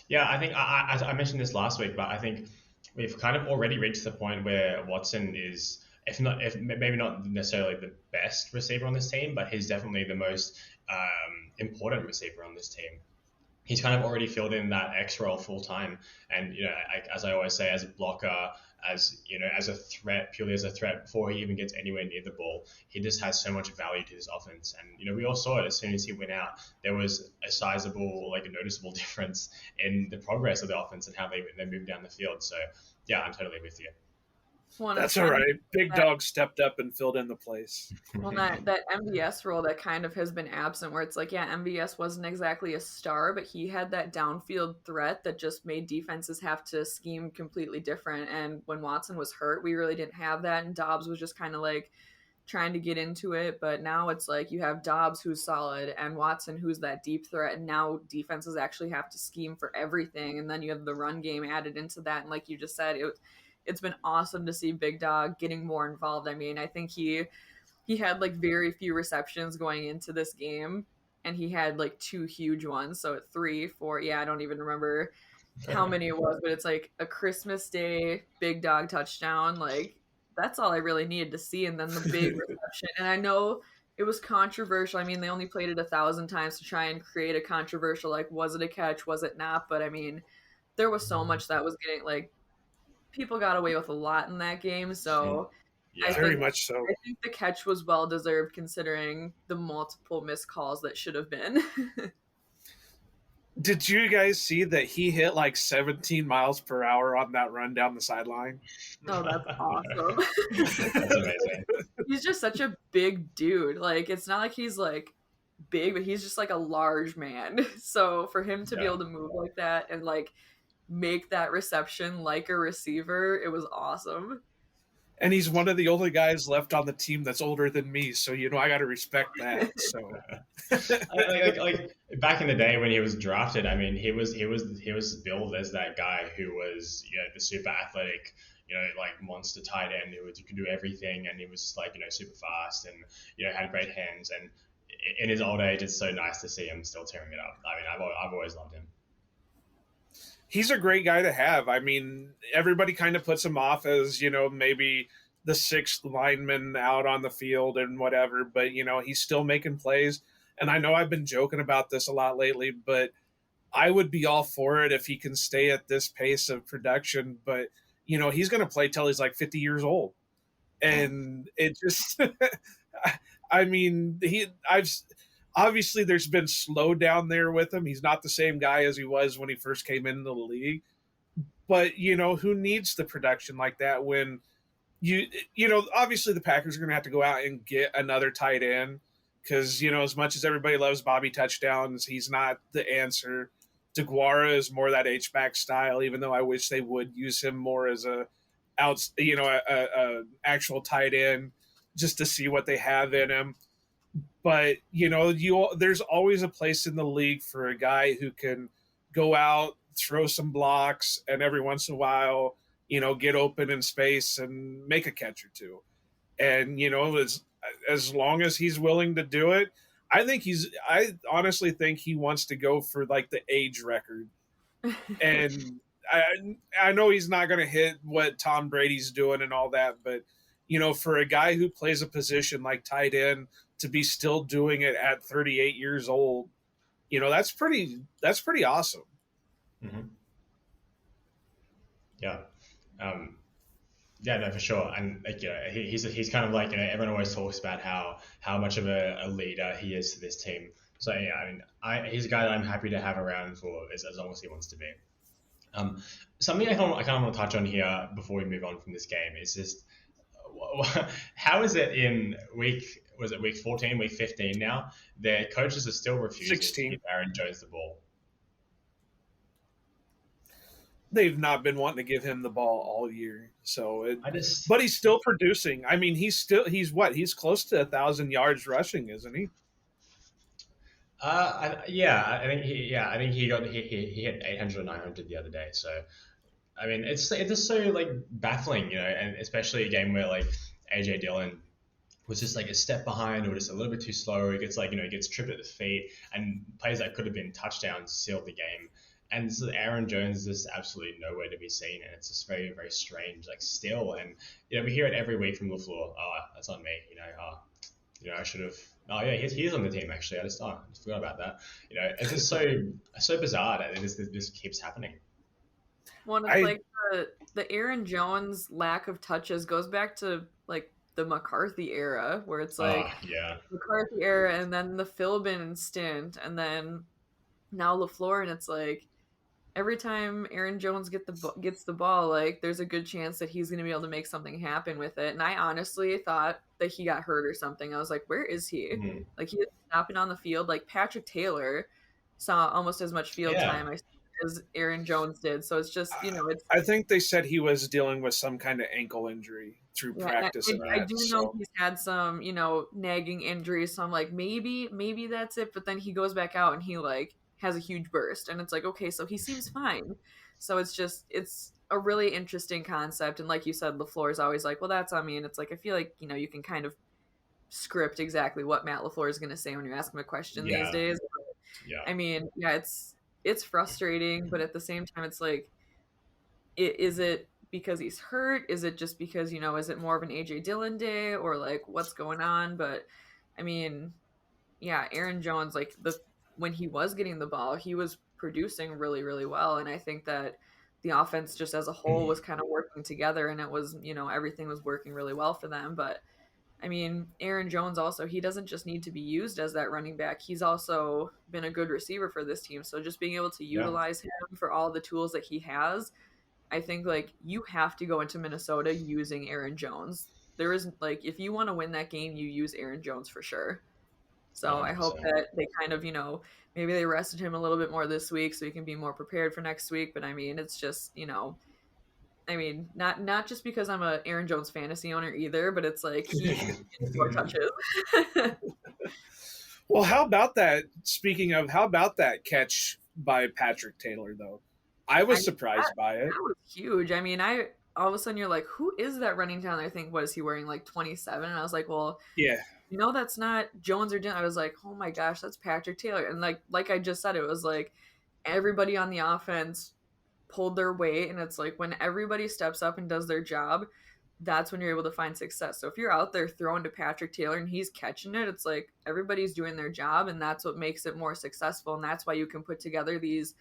Yeah, I think I mentioned this last week, but I think we've kind of already reached the point where Watson is, if maybe not necessarily the best receiver on this team, but he's definitely the most important receiver on this team. He's kind of already filled in that X role full time, and as I always say, as a blocker, as a threat, purely as a threat, before he even gets anywhere near the ball, he just has so much value to this offense. And we all saw it as soon as he went out. There was a sizable, like a noticeable difference in the progress of the offense and how they moved down the field. So yeah, I'm totally with you. That's all right. Big Dog stepped up and filled in the place. Well, that MVS role that kind of has been absent, where it's like, yeah, MVS wasn't exactly a star, but he had that downfield threat that just made defenses have to scheme completely different. And when Watson was hurt, we really didn't have that, and Dobbs was just kind of like trying to get into it. But now it's like you have Dobbs, who's solid, and Watson, who's that deep threat, and now defenses actually have to scheme for everything. And then you have the run game added into that, and like you just said, it's been awesome to see Big Dog getting more involved. I mean, I think he had like very few receptions going into this game, and he had like 2 huge ones. So at 3, 4, I don't even remember how many it was, but it's like a Christmas Day Big Dog touchdown. Like that's all I really needed to see. And then the big reception. And I know it was controversial. I mean, they only played it 1,000 times to try and create a controversial, like, was it a catch? Was it not? But I mean, there was so much that was getting like, people got away with a lot in that game, so very much so. I think the catch was well deserved considering the multiple missed calls that should have been. Did you guys see that he hit like 17 miles per hour on that run down the sideline? Oh, that's awesome. That's amazing. He's just such a big dude. Like, it's not like he's like big, but he's just like a large man. So for him to be able to move like that and like make that reception like a receiver, it was awesome. And he's one of the only guys left on the team that's older than me, so I got to respect that. So like back in the day when he was drafted, I mean, he was billed as that guy who was the super athletic, like monster tight end who could do everything, and he was like super fast and had great hands. And in his old age, it's so nice to see him still tearing it up. I mean, I've always loved him. he's a great guy to have. I mean, everybody kind of puts him off as, maybe the sixth lineman out on the field and whatever, but, he's still making plays. And I know I've been joking about this a lot lately, but I would be all for it if he can stay at this pace of production. But, he's going to play till he's like 50 years old. And it just, I mean, I've, obviously there's been slow down there with him. He's not the same guy as he was when he first came into the league. But, who needs the production like that when obviously the Packers are going to have to go out and get another tight end because, as much as everybody loves Bobby touchdowns, he's not the answer. DeGuara is more that H-back style, even though I wish they would use him more as a actual tight end just to see what they have in him. But there's always a place in the league for a guy who can go out, throw some blocks, and every once in a while, get open in space and make a catch or two. And as long as he's willing to do it, I honestly think he wants to go for like the age record. And I know he's not going to hit what Tom Brady's doing and all that, but for a guy who plays a position like tight end to be still doing it at 38 years old, that's pretty awesome. Mm-hmm. Yeah. Yeah, no, for sure. And like, he's kind of like, everyone always talks about how much of a leader he is to this team. So yeah, I mean, he's a guy that I'm happy to have around for as long as he wants to be. Something I kind of want to touch on here before we move on from this game is just how is it in week 14, week 15 now? Their coaches are still refusing 16. to give Aaron Jones the ball. They've not been wanting to give him the ball all year. But he's still producing. I mean, he's close to 1,000 yards rushing, isn't he? I think he hit 800 or 900 the other day. So, I mean, it's just so like baffling, and especially a game where like AJ Dillon was just like a step behind or just a little bit too slow. He gets gets tripped at the feet, and plays that could have been touchdowns sealed the game. And so Aaron Jones is just absolutely nowhere to be seen, and it's just very, very strange, like still. And we hear it every week from LaFleur. Oh, that's on me. I should have. Oh yeah, he's on the team actually. I just forgot about that. It's just so bizarre that this keeps happening. Like the Aaron Jones lack of touches goes back to like the McCarthy era, where it's like McCarthy era, and then the Philbin stint, and then now LaFleur, and it's like every time Aaron Jones gets the ball, like there's a good chance that he's going to be able to make something happen with it. And I honestly thought that he got hurt or something. I was like, where is he? Mm-hmm. Like he was stopping on the field. Like Patrick Taylor saw almost as much field time as Aaron Jones did. So it's just, I think they said he was dealing with some kind of ankle injury through practice. I do know he's had some, nagging injuries. So I'm like, maybe that's it. But then he goes back out and he like has a huge burst, and it's like, okay, so he seems fine. So it's a really interesting concept. And like you said, LaFleur is always like, well, that's on me. And it's like, I feel like, you can kind of script exactly what Matt LaFleur is going to say when you ask him a question these days. But, I mean, it's frustrating, but at the same time, it's like, is it because he's hurt? Is it just because, is it more of an AJ Dillon day, or like what's going on? But I mean, Aaron Jones, like when he was getting the ball, he was producing really, really well. And I think that the offense just as a whole was kind of working together, and it was, everything was working really well for them. But I mean, Aaron Jones also, he doesn't just need to be used as that running back. He's also been a good receiver for this team. So just being able to utilize him for all the tools that he has, I think like you have to go into Minnesota using Aaron Jones. There isn't like, if you want to win that game, you use Aaron Jones for sure. So 100%. I hope that they kind of, maybe they rested him a little bit more this week so he can be more prepared for next week. But I mean, it's just, I mean, not just because I'm a Aaron Jones fantasy owner either, but it's like he gets more touches. Well, how about that? Speaking of, how about that catch by Patrick Taylor, though? I I was mean, surprised by it. that was huge. I mean, I all of a sudden you're like, who is that running down there? I think, what is he wearing, like 27? And I was like, well, Yeah. that's not Jones or Dillon. I was like, oh my gosh, that's Patrick Taylor. And like I just said, it was like everybody on the offense pulled their weight, and it's like when everybody steps up and does their job, that's when you're able to find success. So if you're out there throwing to Patrick Taylor and he's catching it, it's like everybody's doing their job, and that's what makes it more successful. And that's why you can put together these,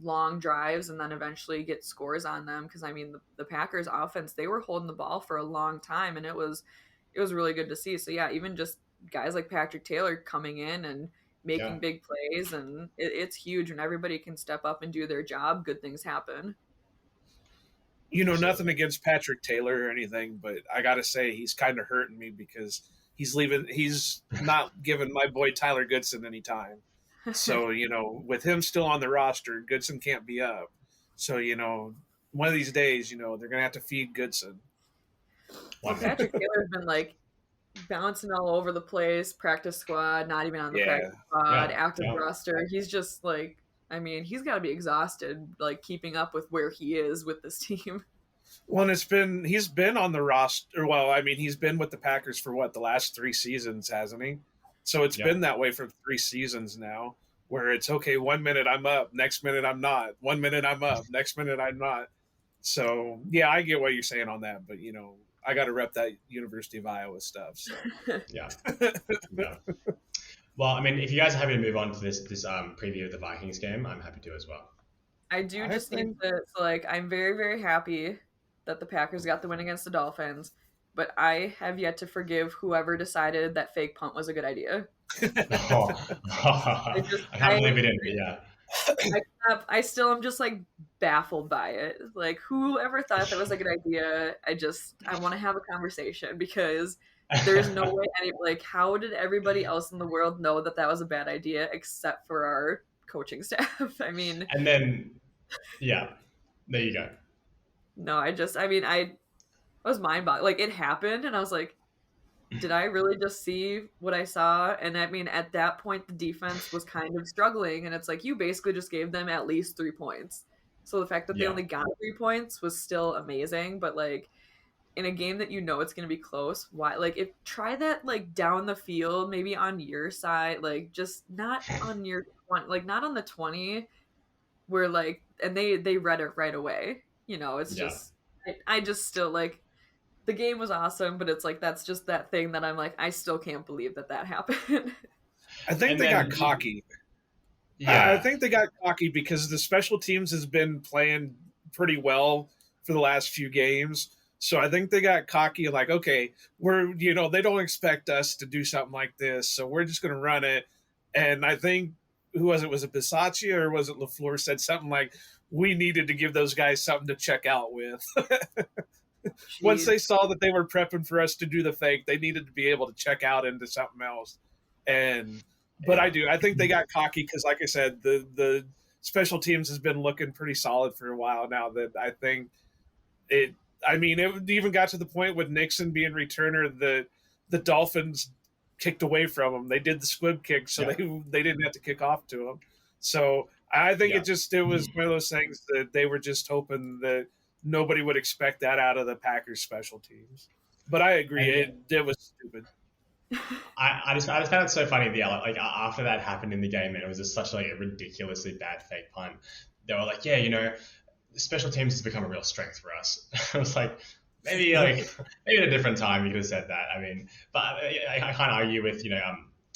long drives and then eventually get scores on them. Because I mean, the Packers offense, they were holding the ball for a long time, and it was really good to see. So yeah, even just guys like Patrick Taylor coming in and making big plays, and it's huge when everybody can step up and do their job. Good things happen. Nothing against Patrick Taylor or anything, but I got to say he's kind of hurting me because he's leaving. He's not giving my boy Tyler Goodson any time. So, with him still on the roster, Goodson can't be up. So, one of these days, they're going to have to feed Goodson. Well, Patrick Taylor's been like bouncing all over the place, practice squad, not even on the practice squad, active roster. He's just like, I mean, he's got to be exhausted, like keeping up with where he is with this team. Well, and he's been on the roster. Well, I mean, he's been with the Packers for the last 3 seasons, hasn't he? So it's been that way for 3 seasons now, where it's okay. 1 minute I'm up, next minute I'm not. 1 minute I'm up, next minute I'm not. So yeah, I get what you're saying on that, but I got to rep that University of Iowa stuff. So. Yeah. Well, I mean, if you guys are happy to move on to this preview of the Vikings game, I'm happy to as well. I do just think that, like, I'm very, very happy that the Packers got the win against the Dolphins, but I have yet to forgive whoever decided that fake punt was a good idea. I can't believe it didn't, yeah. I still am just like baffled by it. Like, whoever thought that was a good idea? I want to have a conversation, because there's no way how did everybody else in the world know that was a bad idea except for our coaching staff? I mean, and then there you go. No, I was mind-boggling. Like, it happened, and I was like, did I really just see what I saw? And I mean, at that point, the defense was kind of struggling, and it's like, you basically just gave them at least 3 points. So the fact that they only got 3 points was still amazing, but like, in a game that it's going to be close, why? Like, try that like down the field, maybe on your side, like just not on your one, like not on the 20, where like, and they read it right away. It's just, I just still like, the game was awesome, but it's like, that's just that thing that I'm like, I still can't believe that happened. I think they got cocky. Yeah, I think they got cocky because the special teams has been playing pretty well for the last few games. So I think they got cocky, like, okay, we're, they don't expect us to do something like this, so we're just going to run it. And I think, who was it? Was it Bisaccia or was it LaFleur said something like, we needed to give those guys something to check out with. Once they saw that they were prepping for us to do the fake, they needed to be able to check out into something else. But I think they got cocky because, like I said, the special teams has been looking pretty solid for a while now. That I think it even got to the point with Nixon being returner, the Dolphins kicked away from him. They did the squib kick, so they didn't have to kick off to him. So I think it was one of those things that they were just hoping that nobody would expect that out of the Packers special teams. But I agree, it was stupid. I just found it so funny. Like after that happened in the game, and it was just such like a ridiculously bad fake punt. They were like, special teams has become a real strength for us. I was like, maybe at a different time you could have said that. I mean, but I can't argue with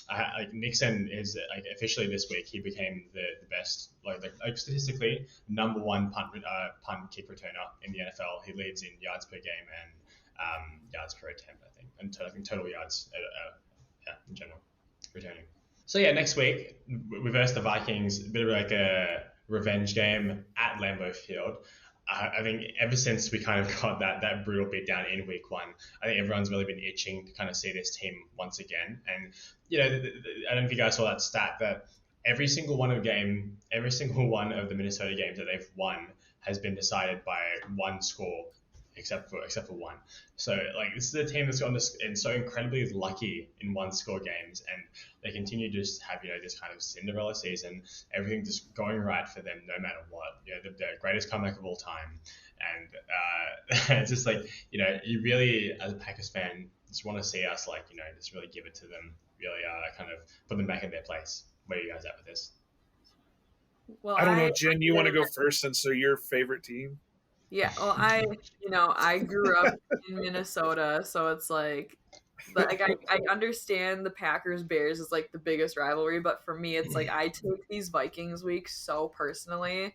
like Nixon is like officially this week he became the best like statistically number 1 punt kick returner in the NFL. He leads in yards per game and yards per attempt, I think, and I think total yards in general returning. So next week we verse the Vikings, a bit of like a revenge game at Lambeau Field. I think ever since we kind of got that brutal beatdown in week 1, I think everyone's really been itching to kind of see this team once again. And, I don't know if you guys saw that stat that every single one of the Minnesota games that they've won has been decided by one score, except for one. So like this is a team that's gone this and so incredibly lucky in one score games, and they continue to just have this kind of Cinderella season, everything just going right for them no matter what. The greatest comeback of all time, and it's just like you really as a Packers fan just want to see us just really give it to them, really kind of put them back in their place. Where are you guys at with this? Well, I don't know, Jen. You want to go first since they're your favorite team? Yeah, well, I grew up in Minnesota, so it's like I understand the Packers Bears is like the biggest rivalry, but for me, it's like I take these Vikings weeks so personally,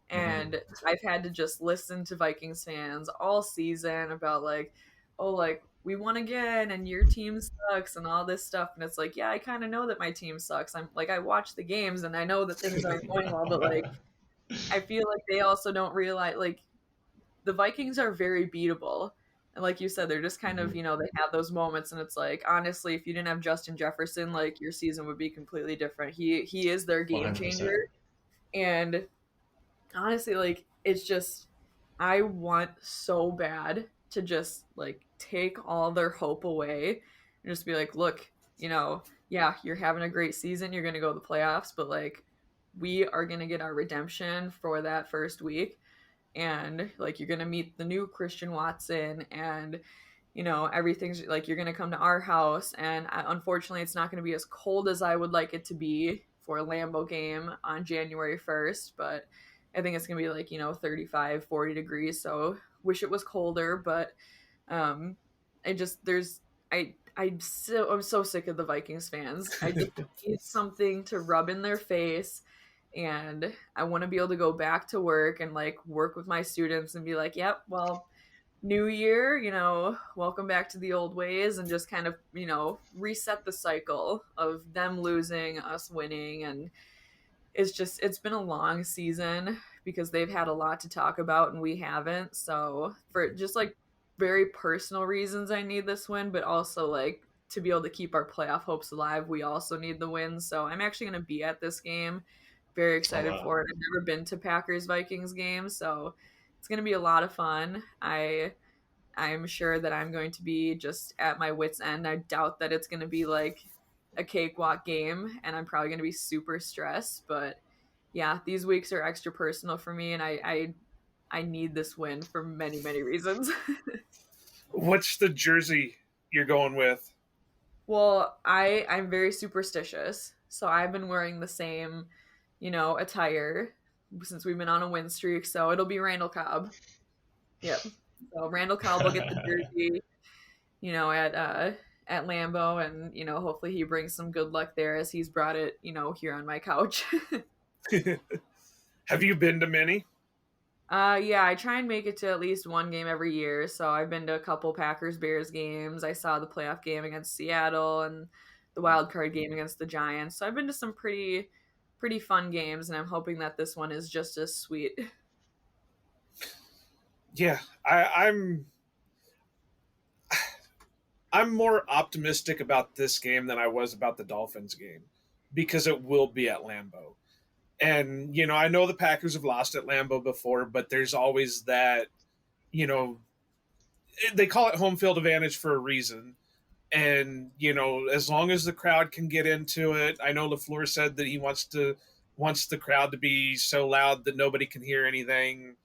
and I've had to just listen to Vikings fans all season about like, oh, like we won again and your team sucks and all this stuff, and it's like, yeah, I kind of know that my team sucks. I'm like, I watch the games and I know that things aren't going well, but like I feel like they also don't realize like the Vikings are very beatable. And like you said, they're just kind of, they have those moments and it's like, honestly, if you didn't have Justin Jefferson, like your season would be completely different. He is their game 100%. changer. And honestly, like it's just I want so bad to just like take all their hope away and just be like, look, yeah, you're having a great season, you're gonna go to the playoffs, but like we are gonna get our redemption for that first week, and like you're gonna meet the new Christian Watson, and everything's like you're gonna come to our house, and unfortunately it's not gonna be as cold as I would like it to be for a Lambeau game on January 1st, but I think it's gonna be like 35 40 degrees, so wish it was colder, but I just there's I'm so sick of the Vikings fans. I just need something to rub in their face, and I want to be able to go back to work and like work with my students and be like, yep, well, new year, welcome back to the old ways, and just kind of, reset the cycle of them losing, us winning. And it's been a long season because they've had a lot to talk about and we haven't. So for just like very personal reasons, I need this win, but also like to be able to keep our playoff hopes alive, we also need the win. So I'm actually going to be at this game. Very excited for it. I've never been to Packers Vikings games, so it's going to be a lot of fun. I'm sure that I'm going to be just at my wit's end. I doubt that it's going to be like a cakewalk game, and I'm probably going to be super stressed. But yeah, these weeks are extra personal for me, and I need this win for many, many reasons. What's the jersey you're going with? Well, I'm very superstitious, so I've been wearing the same attire since we've been on a win streak. So it'll be Randall Cobb. Yep. So Randall Cobb will get the jersey, at Lambeau, and hopefully he brings some good luck there as he's brought it, here on my couch. Have you been to many? Yeah, I try and make it to at least one game every year. So I've been to a couple Packers Bears games. I saw the playoff game against Seattle and the wild card game against the Giants. So I've been to some pretty fun games, and I'm hoping that this one is just as sweet. Yeah, I'm more optimistic about this game than I was about the Dolphins game because it will be at Lambeau. And, I know the Packers have lost at Lambeau before, but there's always that, they call it home field advantage for a reason. And, as long as the crowd can get into it, I know LaFleur said that he wants the crowd to be so loud that nobody can hear anything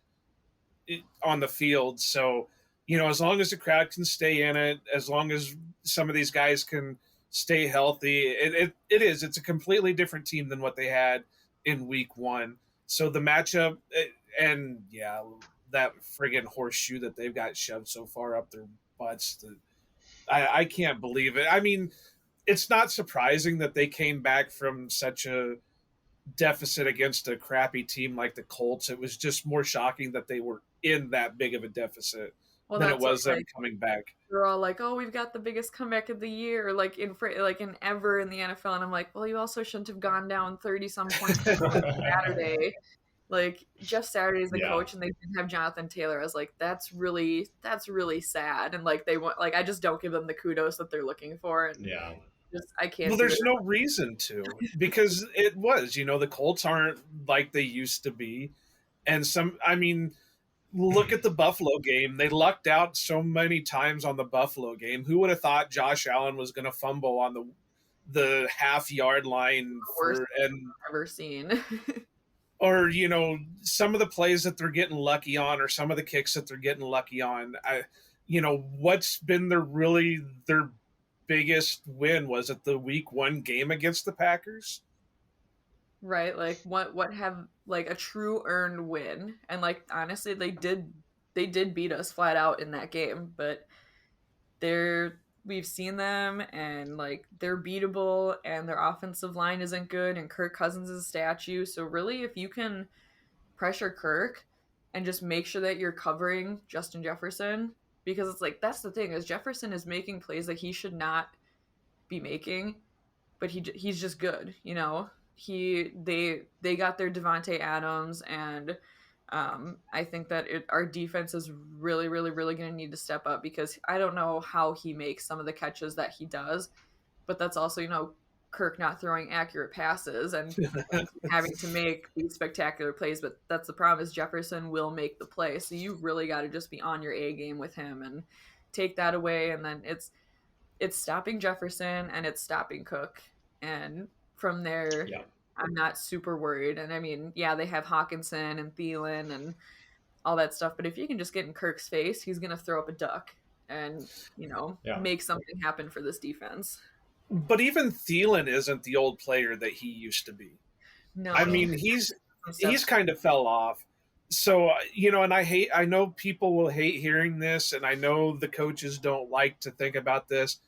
on the field. So, as long as the crowd can stay in it, as long as some of these guys can stay healthy, it's a completely different team than what they had in week one. So the matchup, and yeah, that friggin' horseshoe that they've got shoved so far up their butts that I can't believe it. I mean, it's not surprising that they came back from such a deficit against a crappy team like the Colts. It was just more shocking that they were in that big of a deficit than it was them coming back. They're all like, "Oh, we've got the biggest comeback of the year, like in ever in the NFL," and I'm like, "Well, you also shouldn't have gone down 30-some points on Saturday." Like Jeff Saturday is the coach, and they didn't have Jonathan Taylor. I was like, "That's really sad," and like they want, like I just don't give them the kudos that they're looking for. And I can't. Well, there's no reason to because it was, the Colts aren't like they used to be. And look at the Buffalo game. They lucked out so many times on the Buffalo game. Who would have thought Josh Allen was going to fumble on the half-yard line Worst I've ever seen. or some of the plays that they're getting lucky on, or some of the kicks that they're getting lucky on. What's been their biggest win? Was it the week 1 game against the Packers? Right, like what have like a true earned win, and like honestly they did beat us flat out in that game, but we've seen them and like they're beatable, and their offensive line isn't good, and Kirk Cousins is a statue. So really, if you can pressure Kirk and just make sure that you're covering Justin Jefferson, because it's like that's the thing, is Jefferson is making plays that he should not be making, but he's just good, they got their Devontae Adams, and I think that our defense is really, really, really going to need to step up, because I don't know how he makes some of the catches that he does, but that's also, Kirk not throwing accurate passes and having to make these spectacular plays. But that's the problem, is Jefferson will make the play. So you really got to just be on your A game with him and take that away. And then it's stopping Jefferson and it's stopping Cook. And from there, Yeah. I'm not super worried. And I mean, yeah, they have Hawkinson and Thielen and all that stuff. But if you can just get in Kirk's face, he's going to throw up a duck and, make something happen for this defense. But even Thielen isn't the old player that he used to be. No. I mean, he's kind of fell off. So, and I know people will hate hearing this, and I know the coaches don't like to think about this,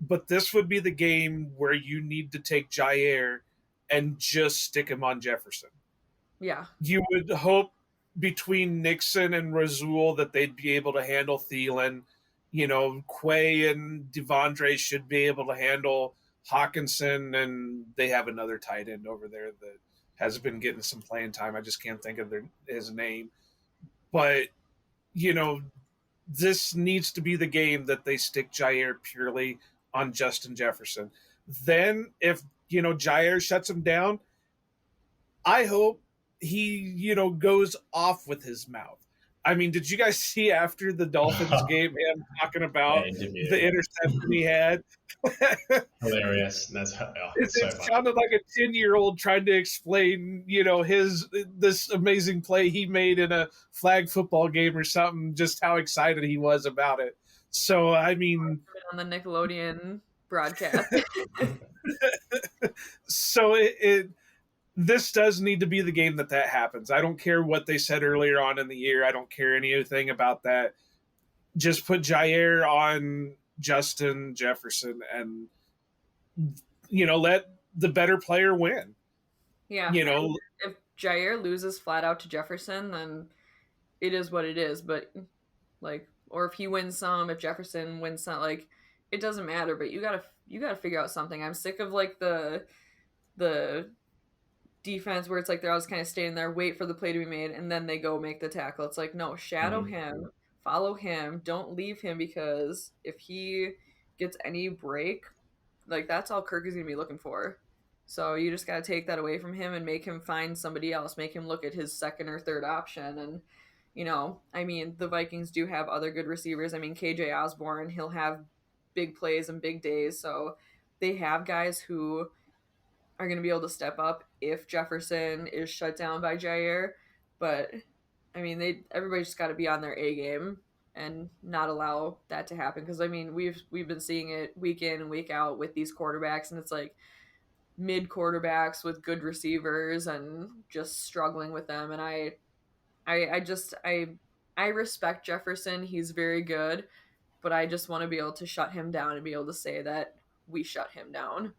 but this would be the game where you need to take Jair and just stick him on Jefferson. Yeah. You would hope between Nixon and Rasul that they'd be able to handle Thielen. Quay and Devondre should be able to handle Hawkinson, and they have another tight end over there that has been getting some playing time. I just can't think of his name. But, this needs to be the game that they stick Jair purely on Justin Jefferson. Then if, Jair shuts him down, I hope he, goes off with his mouth. I mean, did you guys see after the Dolphins game him talking about the interception he had? Hilarious. It sounded like a 10-year-old trying to explain, this amazing play he made in a flag football game or something, just how excited he was about it. So, I mean, on the Nickelodeon broadcast. So this does need to be the game that happens. I don't care what they said earlier on in the year. I don't care anything about that. Just put Jair on Justin Jefferson and, let the better player win. Yeah. If Jair loses flat out to Jefferson, then it is what it is. But or if he wins some, if Jefferson wins some, it doesn't matter. But you gotta figure out something. I'm sick of the defense where it's they're always kind of staying there, wait for the play to be made, and then they go make the tackle. It's no, shadow him, follow him, don't leave him, because if he gets any break, that's all Kirk is going to be looking for. So you just got to take that away from him and make him find somebody else, make him look at his second or third option. And I mean, the Vikings do have other good receivers. I mean, KJ Osborne, he'll have big plays and big days, so they have guys who are going to be able to step up if Jefferson is shut down by Jair. But I mean, everybody just got to be on their A game and not allow that to happen. Because I mean, we've been seeing it week in and week out with these quarterbacks, and it's mid quarterbacks with good receivers and just struggling with them. And I respect Jefferson. He's very good, but I just want to be able to shut him down and be able to say that we shut him down.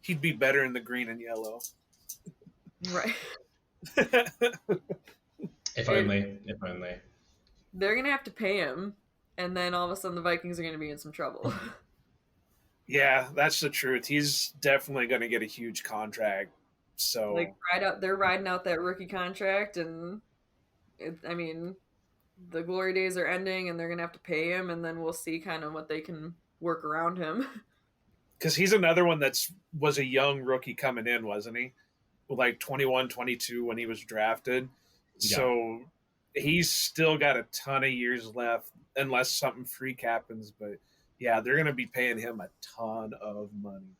He'd be better in the green and yellow. Right. If only. They're going to have to pay him, and then all of a sudden the Vikings are going to be in some trouble. Yeah, that's the truth. He's definitely going to get a huge contract. So they're riding out that rookie contract, and the glory days are ending, and they're going to have to pay him, and then we'll see kind of what they can work around him. Because he's another one was a young rookie coming in, wasn't he? 21, 22 when he was drafted. Yeah. So he's still got a ton of years left unless something freak happens. But yeah, they're going to be paying him a ton of money.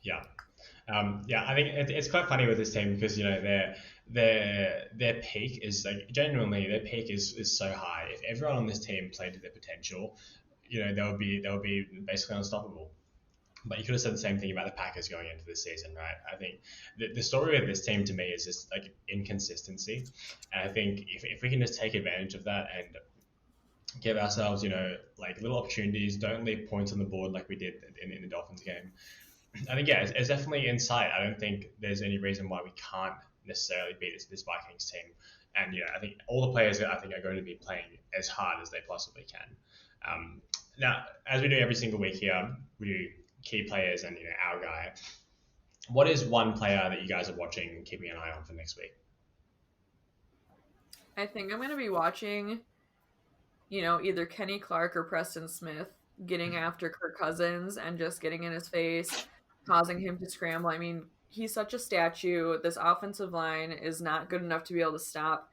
Yeah. Yeah, I think it's quite funny with this team because their peak is like genuinely their peak is so high. If everyone on this team played to their potential, they'll be basically unstoppable. But you could have said the same thing about the Packers going into this season, right? I think the story of this team to me is just like inconsistency, and I think if we can just take advantage of that and give ourselves like little opportunities, don't leave points on the board like we did in the Dolphins game. I think it's definitely in sight. I don't think there's any reason why we can't necessarily beat this Vikings team. And I think all the players I think are going to be playing as hard as they possibly can. Now, as we do every single week here, we do key players and our guy. What is one player that you guys are watching and keeping an eye on for next week? I think I'm going to be watching, either Kenny Clark or Preston Smith getting after Kirk Cousins and just getting in his face, causing him to scramble. I mean, he's such a statue. This offensive line is not good enough to be able to stop.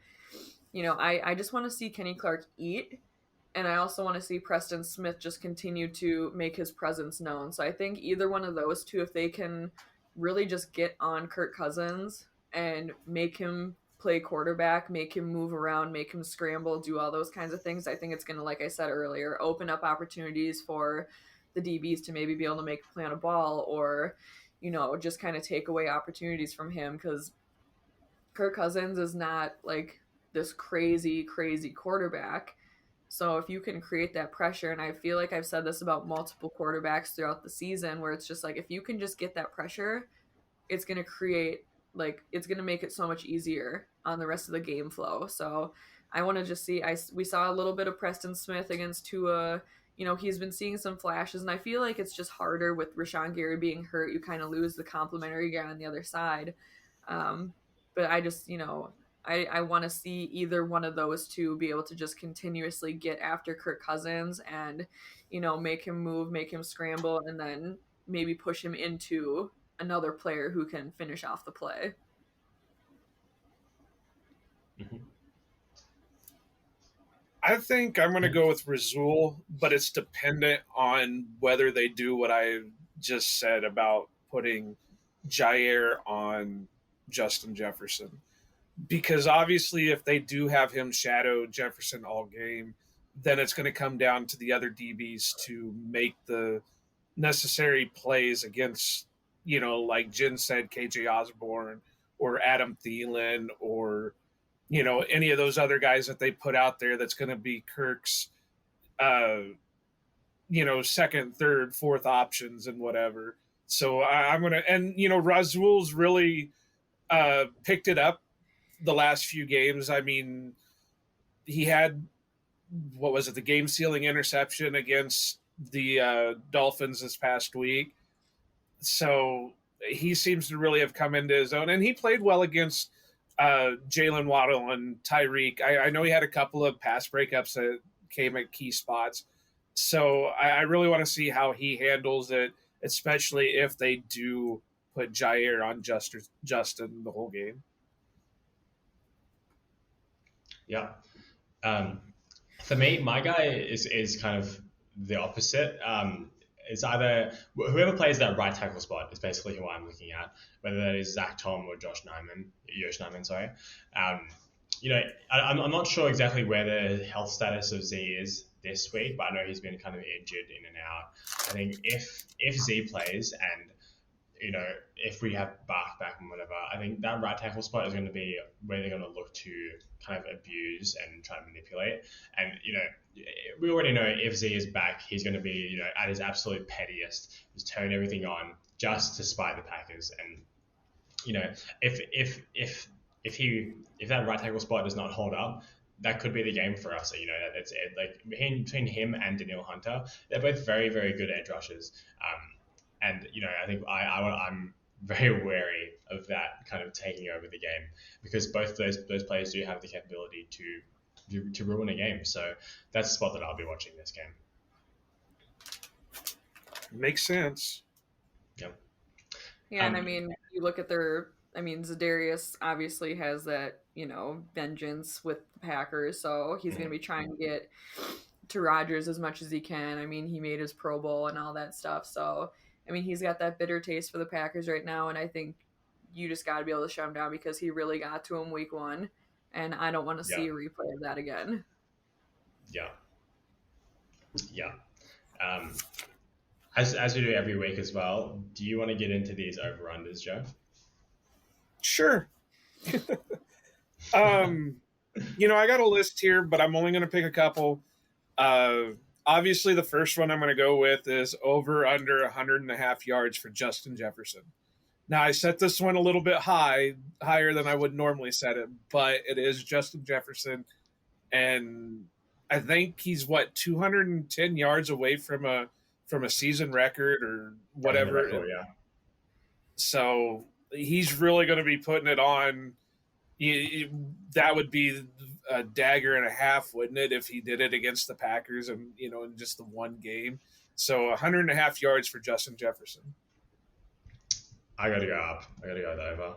I just want to see Kenny Clark eat, and I also want to see Preston Smith just continue to make his presence known. So I think either one of those two, if they can really just get on Kirk Cousins and make him play quarterback, make him move around, make him scramble, do all those kinds of things, I think it's going to, like I said earlier, open up opportunities for the DBs to maybe be able to make a play on a ball or, just kind of take away opportunities from him because Kirk Cousins is not like this crazy, crazy quarterback. So if you can create that pressure, and I feel like I've said this about multiple quarterbacks throughout the season, where it's just like if you can just get that pressure, it's going to create it's going to make it so much easier on the rest of the game flow. So I want to just see. We saw a little bit of Preston Smith against Tua. He's been seeing some flashes, and I feel like it's just harder with Rashawn Gary being hurt. You kind of lose the complimentary guy on the other side. But I just, I want to see either one of those two be able to just continuously get after Kirk Cousins and, make him move, make him scramble, and then maybe push him into another player who can finish off the play. Mm-hmm. I think I'm going to go with Razul, but it's dependent on whether they do what I just said about putting Jair on Justin Jefferson. Because obviously, if they do have him shadow Jefferson all game, then it's going to come down to the other DBs to make the necessary plays against, like Jen said, KJ Osborne or Adam Thielen or, any of those other guys that they put out there that's going to be Kirk's, second, third, fourth options and whatever. So I'm going to, and, Razul's really picked it up the last few games. I mean, he had the game sealing interception against the Dolphins this past week. So he seems to really have come into his own, and he played well against Jalen Waddle and Tyreek. I know he had a couple of pass breakups that came at key spots. So I really want to see how he handles it, especially if they do put Jair on Justin the whole game. Yeah. For me, my guy is kind of the opposite. It's either whoever plays that right tackle spot is basically who I'm looking at, whether that is Zach Tom or Josh Nijman, sorry. I'm not sure exactly where the health status of Z is this week, but I know he's been kind of injured in and out. I think if Z plays and if we have Bach back and whatever, I think that right tackle spot is going to be where they're going to look to kind of abuse and try to manipulate. And, we already know if Z is back, he's going to be, at his absolute pettiest, just turn everything on just to spite the Packers. And, if that right tackle spot does not hold up, that could be the game for us. That's it. Like between him and Daniil Hunter, they're both very, very good edge rushers. And I think I'm very wary of that kind of taking over the game because both those players do have the capability to ruin a game. So that's the spot that I'll be watching this game. Makes sense. Yep. Yeah, and I mean, you look at their I mean, Zadarius obviously has that, vengeance with the Packers, so he's going to be trying to get to Rodgers as much as he can. I mean, he made his Pro Bowl and all that stuff, so I mean, he's got that bitter taste for the Packers right now, and I think you just got to be able to shut him down because he really got to him week 1, and I don't want to Yeah, see a replay of that again. yeah, yeah. Um, as we do every week as well, do you want to get into these over-unders, Joe? Sure. I got a list here, but I'm only going to pick a couple. Obviously, the first one I'm going to go with is over under 100.5 yards for Justin Jefferson. Now, I set this one a little bit higher than I would normally set it, but it is Justin Jefferson, and I think he's 210 yards away from a season record or whatever. Record, yeah. So he's really going to be putting it on. That would be a dagger and a half, wouldn't it, if he did it against the Packers and in just the one game? So 100.5 yards for Justin Jefferson. I gotta go up. I gotta go over.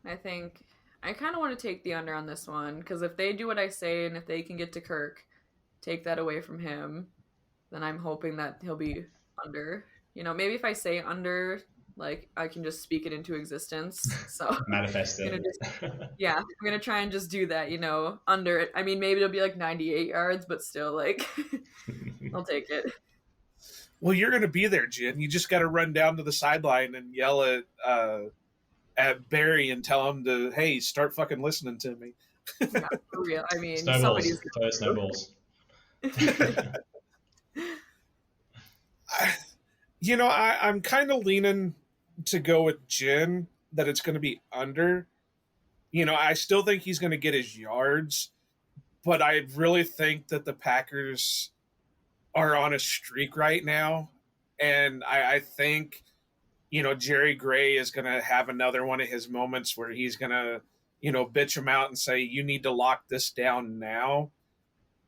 I think I kind of want to take the under on this one because if they do what I say and if they can get to Kirk, take that away from him, then I'm hoping that he'll be under. Maybe if I say under, like I can just speak it into existence. So Manifest it. I'm gonna try and just do that. Under it. I mean, maybe it'll be like 98 yards, but still, like I'll take it. Well, you're going to be there, Jen. You just got to run down to the sideline and yell at Barry and tell him to, hey, start fucking listening to me. Yeah, for real. I mean, snowballs. Snowballs. I'm kind of leaning to go with Jen that it's going to be under. I still think he's going to get his yards, but I really think that the Packers are on a streak right now. And I think, Jerry Gray is going to have another one of his moments where he's going to, bitch him out and say, you need to lock this down now.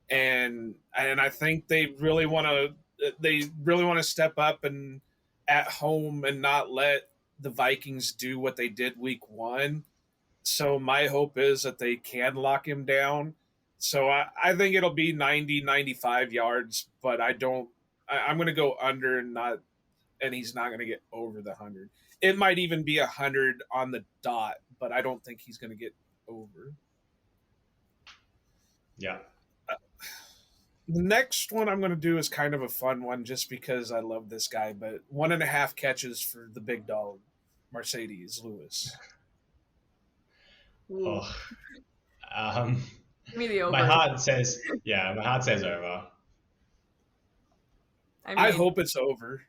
And I think they really want to step up and at home and not let the Vikings do what they did week 1. So my hope is that they can lock him down. So I think it'll be 90, 95 yards, but I'm going to go under and he's not going to get over the 100. It might even be 100 on the dot, but I don't think he's going to get over. Yeah. The next one I'm going to do is kind of a fun one just because I love this guy, but 1.5 catches for the big dog, Mercedes Lewis. Oh. Give me the over. My heart says over. I hope it's over.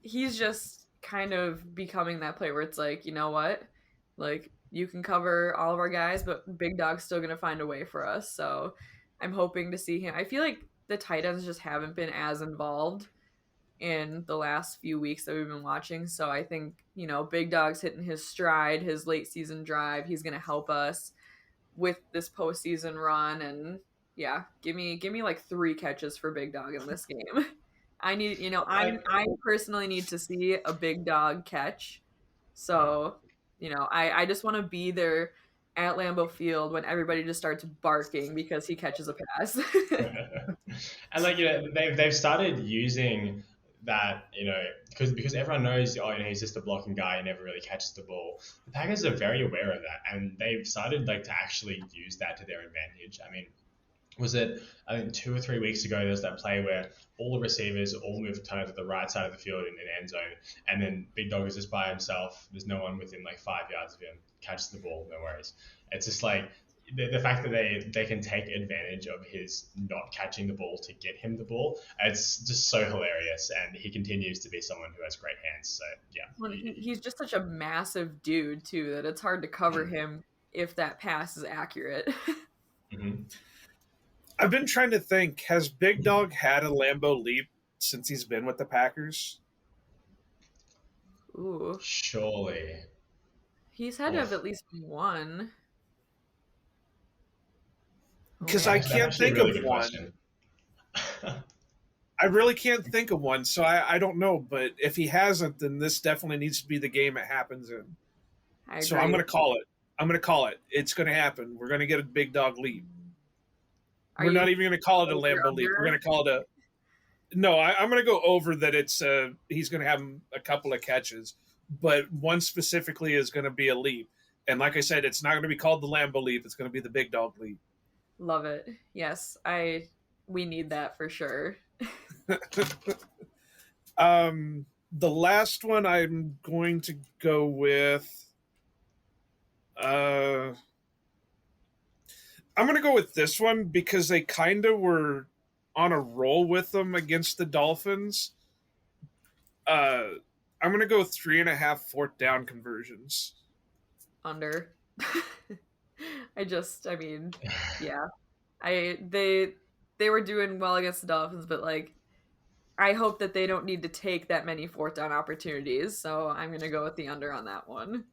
He's just kind of becoming that player where it's like, you know what? Like, you can cover all of our guys, but Big Dog's still going to find a way for us. So I'm hoping to see him. I feel like the tight ends just haven't been as involved in the last few weeks that we've been watching. So I think, Big Dog's hitting his stride, his late season drive. He's going to help us with this postseason run. And yeah, give me like 3 catches for Big Dog in this game. I need, I personally need to see a Big Dog catch. So, I just want to be there at Lambeau Field when everybody just starts barking because he catches a pass. And they've started using that, because everyone knows, he's just a blocking guy and never really catches the ball. The Packers are very aware of that, and they've started to actually use that to their advantage. I mean, was it, I think 2 or 3 weeks ago, there's that play where all the receivers all move kind of to the right side of the field in an end zone, and then Big Dog is just by himself. There's no one within 5 yards of him. Catches the ball, no worries. It's just the fact that they can take advantage of his not catching the ball to get him the ball. It's just so hilarious, and he continues to be someone who has great hands. So yeah, well, he's just such a massive dude too that it's hard to cover him if that pass is accurate. Mm-hmm. I've been trying to think, has Big Dog had a Lambeau leap since he's been with the Packers? Ooh, surely he's had to have at least one. Because I can't think of one. I really can't think of one, so I don't know. But if he hasn't, then this definitely needs to be the game it happens in. I So I'm agree. going to call it. It's going to happen. We're going to get a big dog lead. Are We're you not even going to call it a over Lambeau leap. We're under? going to call it a. No, I'm going to go over that. It's he's going to have a couple of catches, but one specifically is going to be a leap. And like I said, it's not going to be called the Lambeau leap. It's going to be the big dog leap. Love it. Yes, we need that for sure. The last one I'm going to go with. I'm going to go with this one because they kind of were on a roll with them against the Dolphins. I'm going to go 3.5 fourth down conversions. Under. I mean, yeah. They were doing well against the Dolphins, but like I hope that they don't need to take that many fourth down opportunities, so I'm going to go with the under on that one.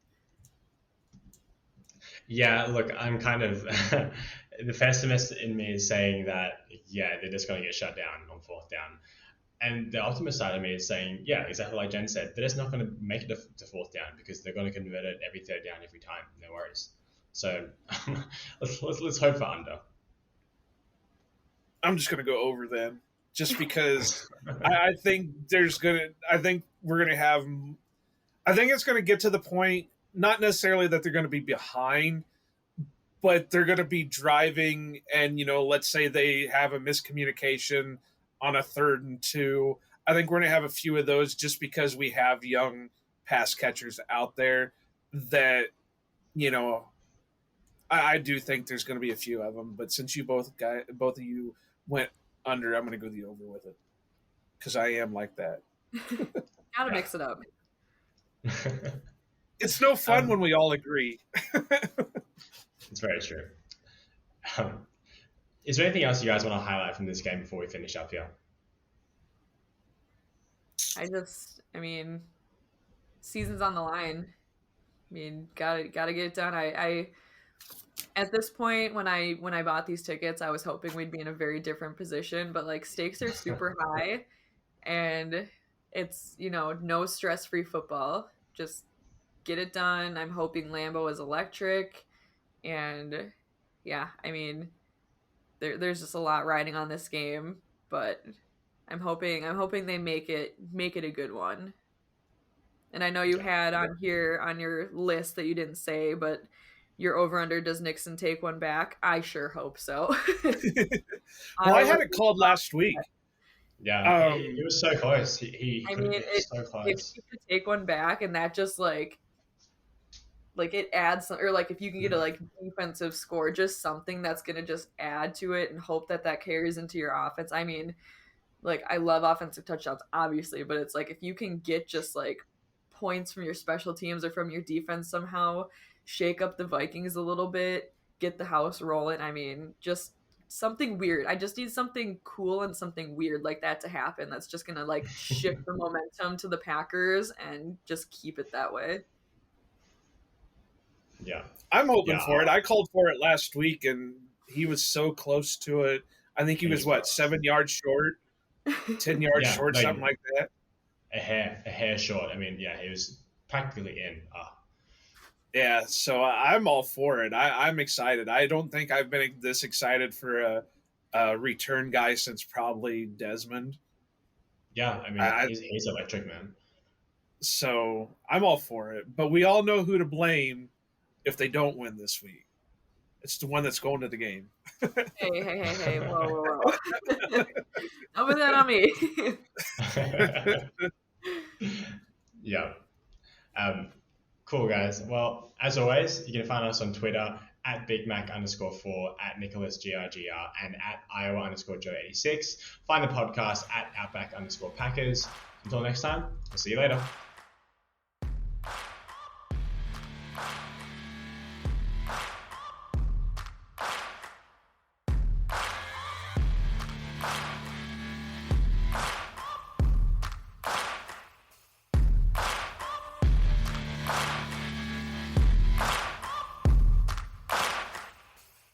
Yeah, look, I'm kind of the pessimist in me is saying that they're just going to get shut down on fourth down, and the optimist side of me is saying exactly like Jen said, they're just not going to make it to fourth down because they're going to convert it every third down every time. No worries. So let's hope for under. I'm just going to go over then, just because I think we're going to have. I think it's going to get to the point, not necessarily that they're going to be behind, but they're going to be driving, and let's say they have a miscommunication on a 3rd and 2. I think we're going to have a few of those just because we have young pass catchers out there that, I do think there's going to be a few of them. But since both of you went under, I'm going to go the over with it because I am like that. Gotta mix it up. It's no fun when we all agree. It's very true. Is there anything else you guys want to highlight from this game before we finish up here? I mean, season's on the line. I mean, gotta get it done. I at this point when I bought these tickets, I was hoping we'd be in a very different position, but like stakes are super high, and it's no stress-free football. Just get it done. I'm hoping Lambeau is electric, and yeah, I mean, there's just a lot riding on this game, but I'm hoping they make it a good one. And I know you had on here on your list that you didn't say, but your over under, does Nixon take one back? I sure hope so. Well, I had it called last week. Yeah, it was so close. He so close. If you could take one back, and that just like it adds, or like if you can get a like defensive score, just something that's gonna just add to it, and hope that carries into your offense. I mean, like I love offensive touchdowns, obviously, but it's like if you can get just like points from your special teams or from your defense somehow, shake up the Vikings a little bit, get the house rolling. I mean, just something weird. I just need something cool and something weird like that to happen. That's just gonna like shift the momentum to the Packers and just keep it that way. Yeah, I'm hoping for it. I called for it last week, and he was so close to it. I think he was 7 yards short, 10 yards short, something like that. A hair short. I mean, he was practically in. Yeah, so I'm all for it. I'm excited. I don't think I've been this excited for a return guy since probably Desmond. Yeah, I mean, he's electric, man. So I'm all for it. But we all know who to blame if they don't win this week. It's the one that's going to the game. Hey. Whoa. Don't put that on me. Yeah. Cool, guys. Well, as always, you can find us on Twitter at BigMac_4, at NicholasGRGR, and at Iowa_Joe86. Find the podcast at Outback_Packers. Until next time, we'll see you later.